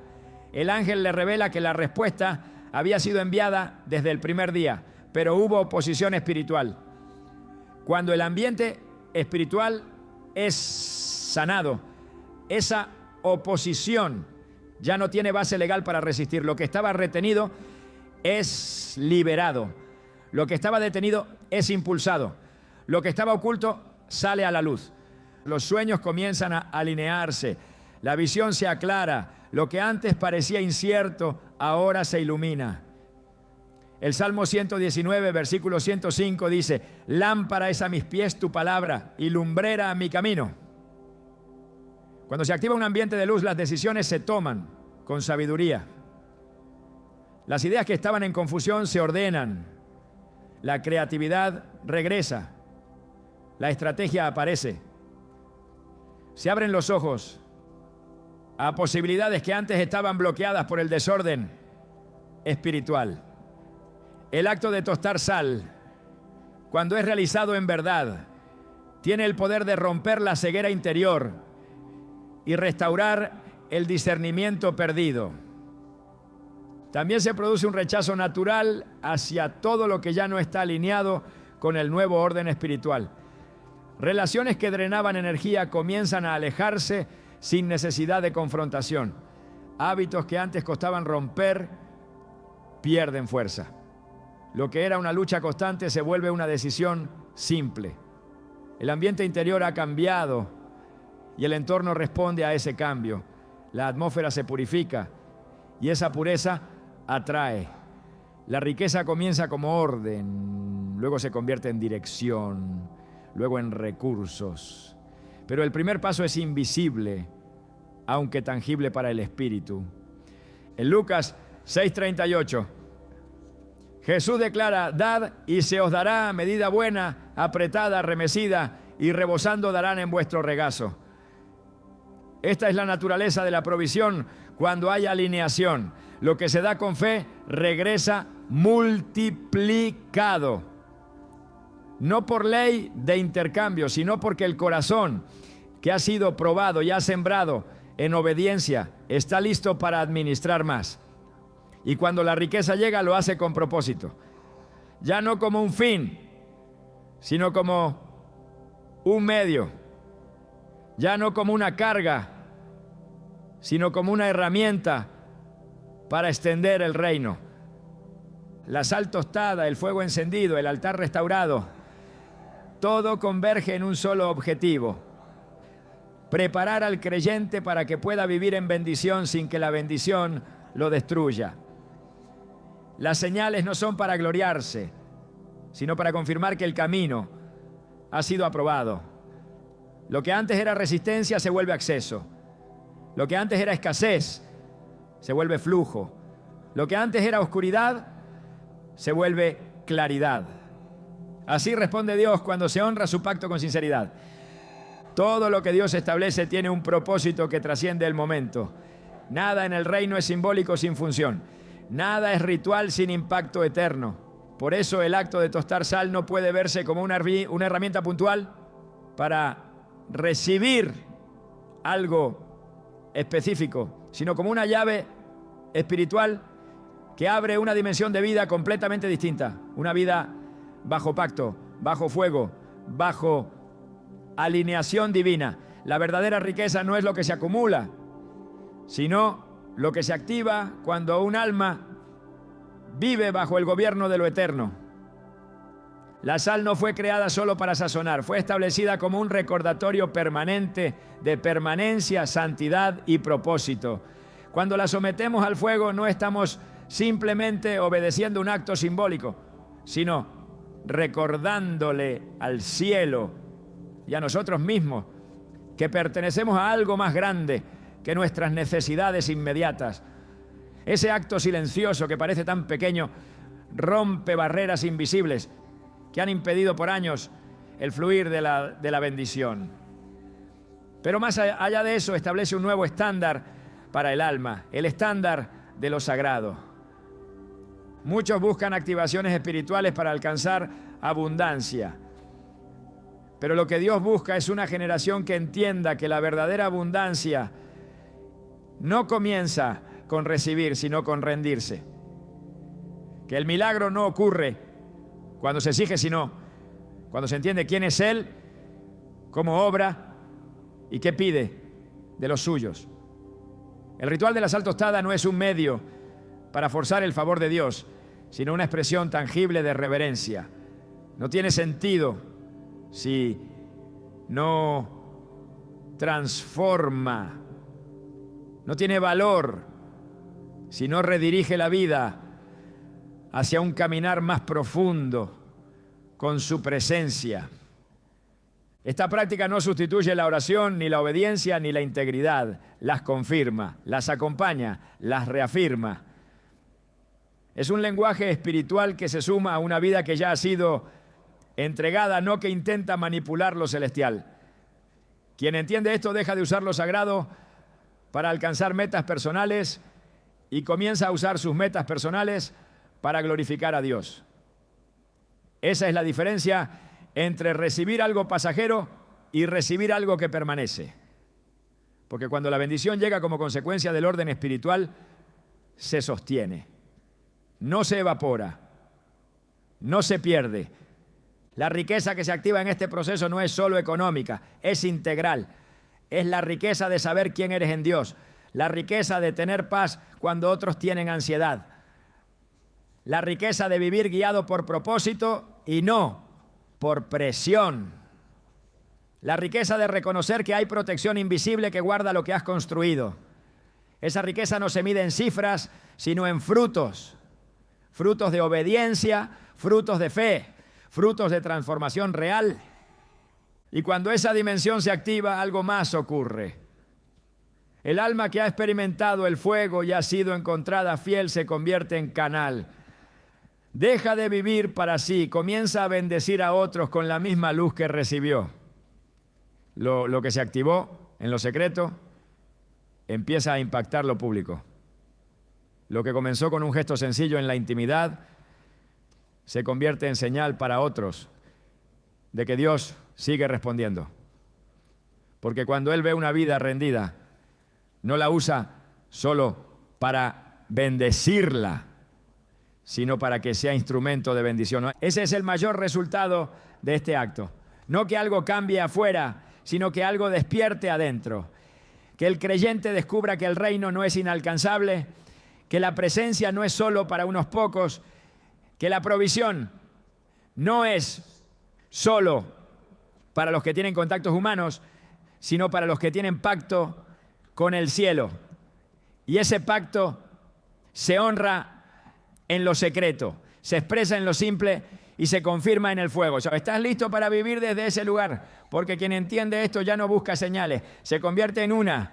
el ángel le revela que la respuesta había sido enviada desde el primer día, pero hubo oposición espiritual. Cuando el ambiente espiritual es sanado, esa oposición ya no tiene base legal para resistir. Lo que estaba retenido es liberado. Lo que estaba detenido es impulsado. Lo que estaba oculto sale a la luz. Los sueños comienzan a alinearse. La visión se aclara. Lo que antes parecía incierto, ahora se ilumina. El Salmo 119, versículo 105 dice: lámpara es a mis pies tu palabra y lumbrera a mi camino. Cuando se activa un ambiente de luz, las decisiones se toman con sabiduría. Las ideas que estaban en confusión se ordenan. La creatividad regresa. La estrategia aparece. Se abren los ojos a posibilidades que antes estaban bloqueadas por el desorden espiritual. El acto de tostar sal, cuando es realizado en verdad, tiene el poder de romper la ceguera interior y restaurar el discernimiento perdido. También se produce un rechazo natural hacia todo lo que ya no está alineado con el nuevo orden espiritual. Relaciones que drenaban energía comienzan a alejarse sin necesidad de confrontación. Hábitos que antes costaban romper pierden fuerza. Lo que era una lucha constante se vuelve una decisión simple. El ambiente interior ha cambiado y el entorno responde a ese cambio. La atmósfera se purifica y esa pureza atrae. La riqueza comienza como orden, luego se convierte en dirección, luego en recursos. Pero el primer paso es invisible, aunque tangible para el espíritu. En Lucas 6:38, Jesús declara: dad y se os dará, medida buena, apretada, remecida y rebosando darán en vuestro regazo. Esta es la naturaleza de la provisión cuando hay alineación. Lo que se da con fe regresa multiplicado. No por ley de intercambio, sino porque el corazón que ha sido probado y ha sembrado en obediencia está listo para administrar más. Y cuando la riqueza llega, lo hace con propósito. Ya no como un fin, sino como un medio. Ya no como una carga, sino como una herramienta para extender el reino. La sal tostada, el fuego encendido, el altar restaurado, todo converge en un solo objetivo: preparar al creyente para que pueda vivir en bendición sin que la bendición lo destruya. Las señales no son para gloriarse, sino para confirmar que el camino ha sido aprobado. Lo que antes era resistencia se vuelve acceso. Lo que antes era escasez se vuelve flujo. Lo que antes era oscuridad se vuelve claridad. Así responde Dios cuando se honra su pacto con sinceridad. Todo lo que Dios establece tiene un propósito que trasciende el momento. Nada en el reino es simbólico sin función. Nada es ritual sin impacto eterno. Por eso el acto de tostar sal no puede verse como una herramienta puntual para recibir algo específico, sino como una llave espiritual que abre una dimensión de vida completamente distinta. Una vida bajo pacto, bajo fuego, bajo alineación divina. La verdadera riqueza no es lo que se acumula, sino lo que se activa cuando un alma vive bajo el gobierno de lo eterno. La sal no fue creada solo para sazonar, fue establecida como un recordatorio permanente de permanencia, santidad y propósito. Cuando la sometemos al fuego, no estamos simplemente obedeciendo un acto simbólico, sino recordándole al cielo y a nosotros mismos que pertenecemos a algo más grande que nuestras necesidades inmediatas. Ese acto silencioso que parece tan pequeño rompe barreras invisibles que han impedido por años el fluir de la bendición. Pero más allá de eso, establece un nuevo estándar para el alma, el estándar de lo sagrado. Muchos buscan activaciones espirituales para alcanzar abundancia. Pero lo que Dios busca es una generación que entienda que la verdadera abundancia no comienza con recibir, sino con rendirse. Que el milagro no ocurre cuando se exige, sino cuando se entiende quién es Él, cómo obra y qué pide de los suyos. El ritual de la sal tostada no es un medio para forzar el favor de Dios, sino una expresión tangible de reverencia. No tiene sentido si no transforma. No tiene valor si no redirige la vida hacia un caminar más profundo con su presencia. Esta práctica no sustituye la oración, ni la obediencia, ni la integridad. Las confirma, las acompaña, las reafirma. Es un lenguaje espiritual que se suma a una vida que ya ha sido entregada, no que intenta manipular lo celestial. Quien entiende esto deja de usar lo sagrado para alcanzar metas personales y comienza a usar sus metas personales para glorificar a Dios. Esa es la diferencia entre recibir algo pasajero y recibir algo que permanece. Porque cuando la bendición llega como consecuencia del orden espiritual, se sostiene, no se evapora, no se pierde. La riqueza que se activa en este proceso no es solo económica, es integral. Es la riqueza de saber quién eres en Dios, la riqueza de tener paz cuando otros tienen ansiedad, la riqueza de vivir guiado por propósito y no por presión, la riqueza de reconocer que hay protección invisible que guarda lo que has construido. Esa riqueza no se mide en cifras, sino en frutos, frutos de obediencia, frutos de fe, frutos de transformación real. Y cuando esa dimensión se activa, algo más ocurre. El alma que ha experimentado el fuego y ha sido encontrada fiel se convierte en canal. Deja de vivir para sí, comienza a bendecir a otros con la misma luz que recibió. Lo que se activó en lo secreto empieza a impactar lo público. Lo que comenzó con un gesto sencillo en la intimidad se convierte en señal para otros de que Dios sigue respondiendo. Porque cuando Él ve una vida rendida, no la usa solo para bendecirla, sino para que sea instrumento de bendición. Ese es el mayor resultado de este acto. No que algo cambie afuera, sino que algo despierte adentro. Que el creyente descubra que el reino no es inalcanzable, que la presencia no es solo para unos pocos, que la provisión no es solo para los que tienen contactos humanos, sino para los que tienen pacto con el cielo. Y ese pacto se honra en lo secreto, se expresa en lo simple y se confirma en el fuego. ¿Estás listo para vivir desde ese lugar? Porque quien entiende esto ya no busca señales, se convierte en una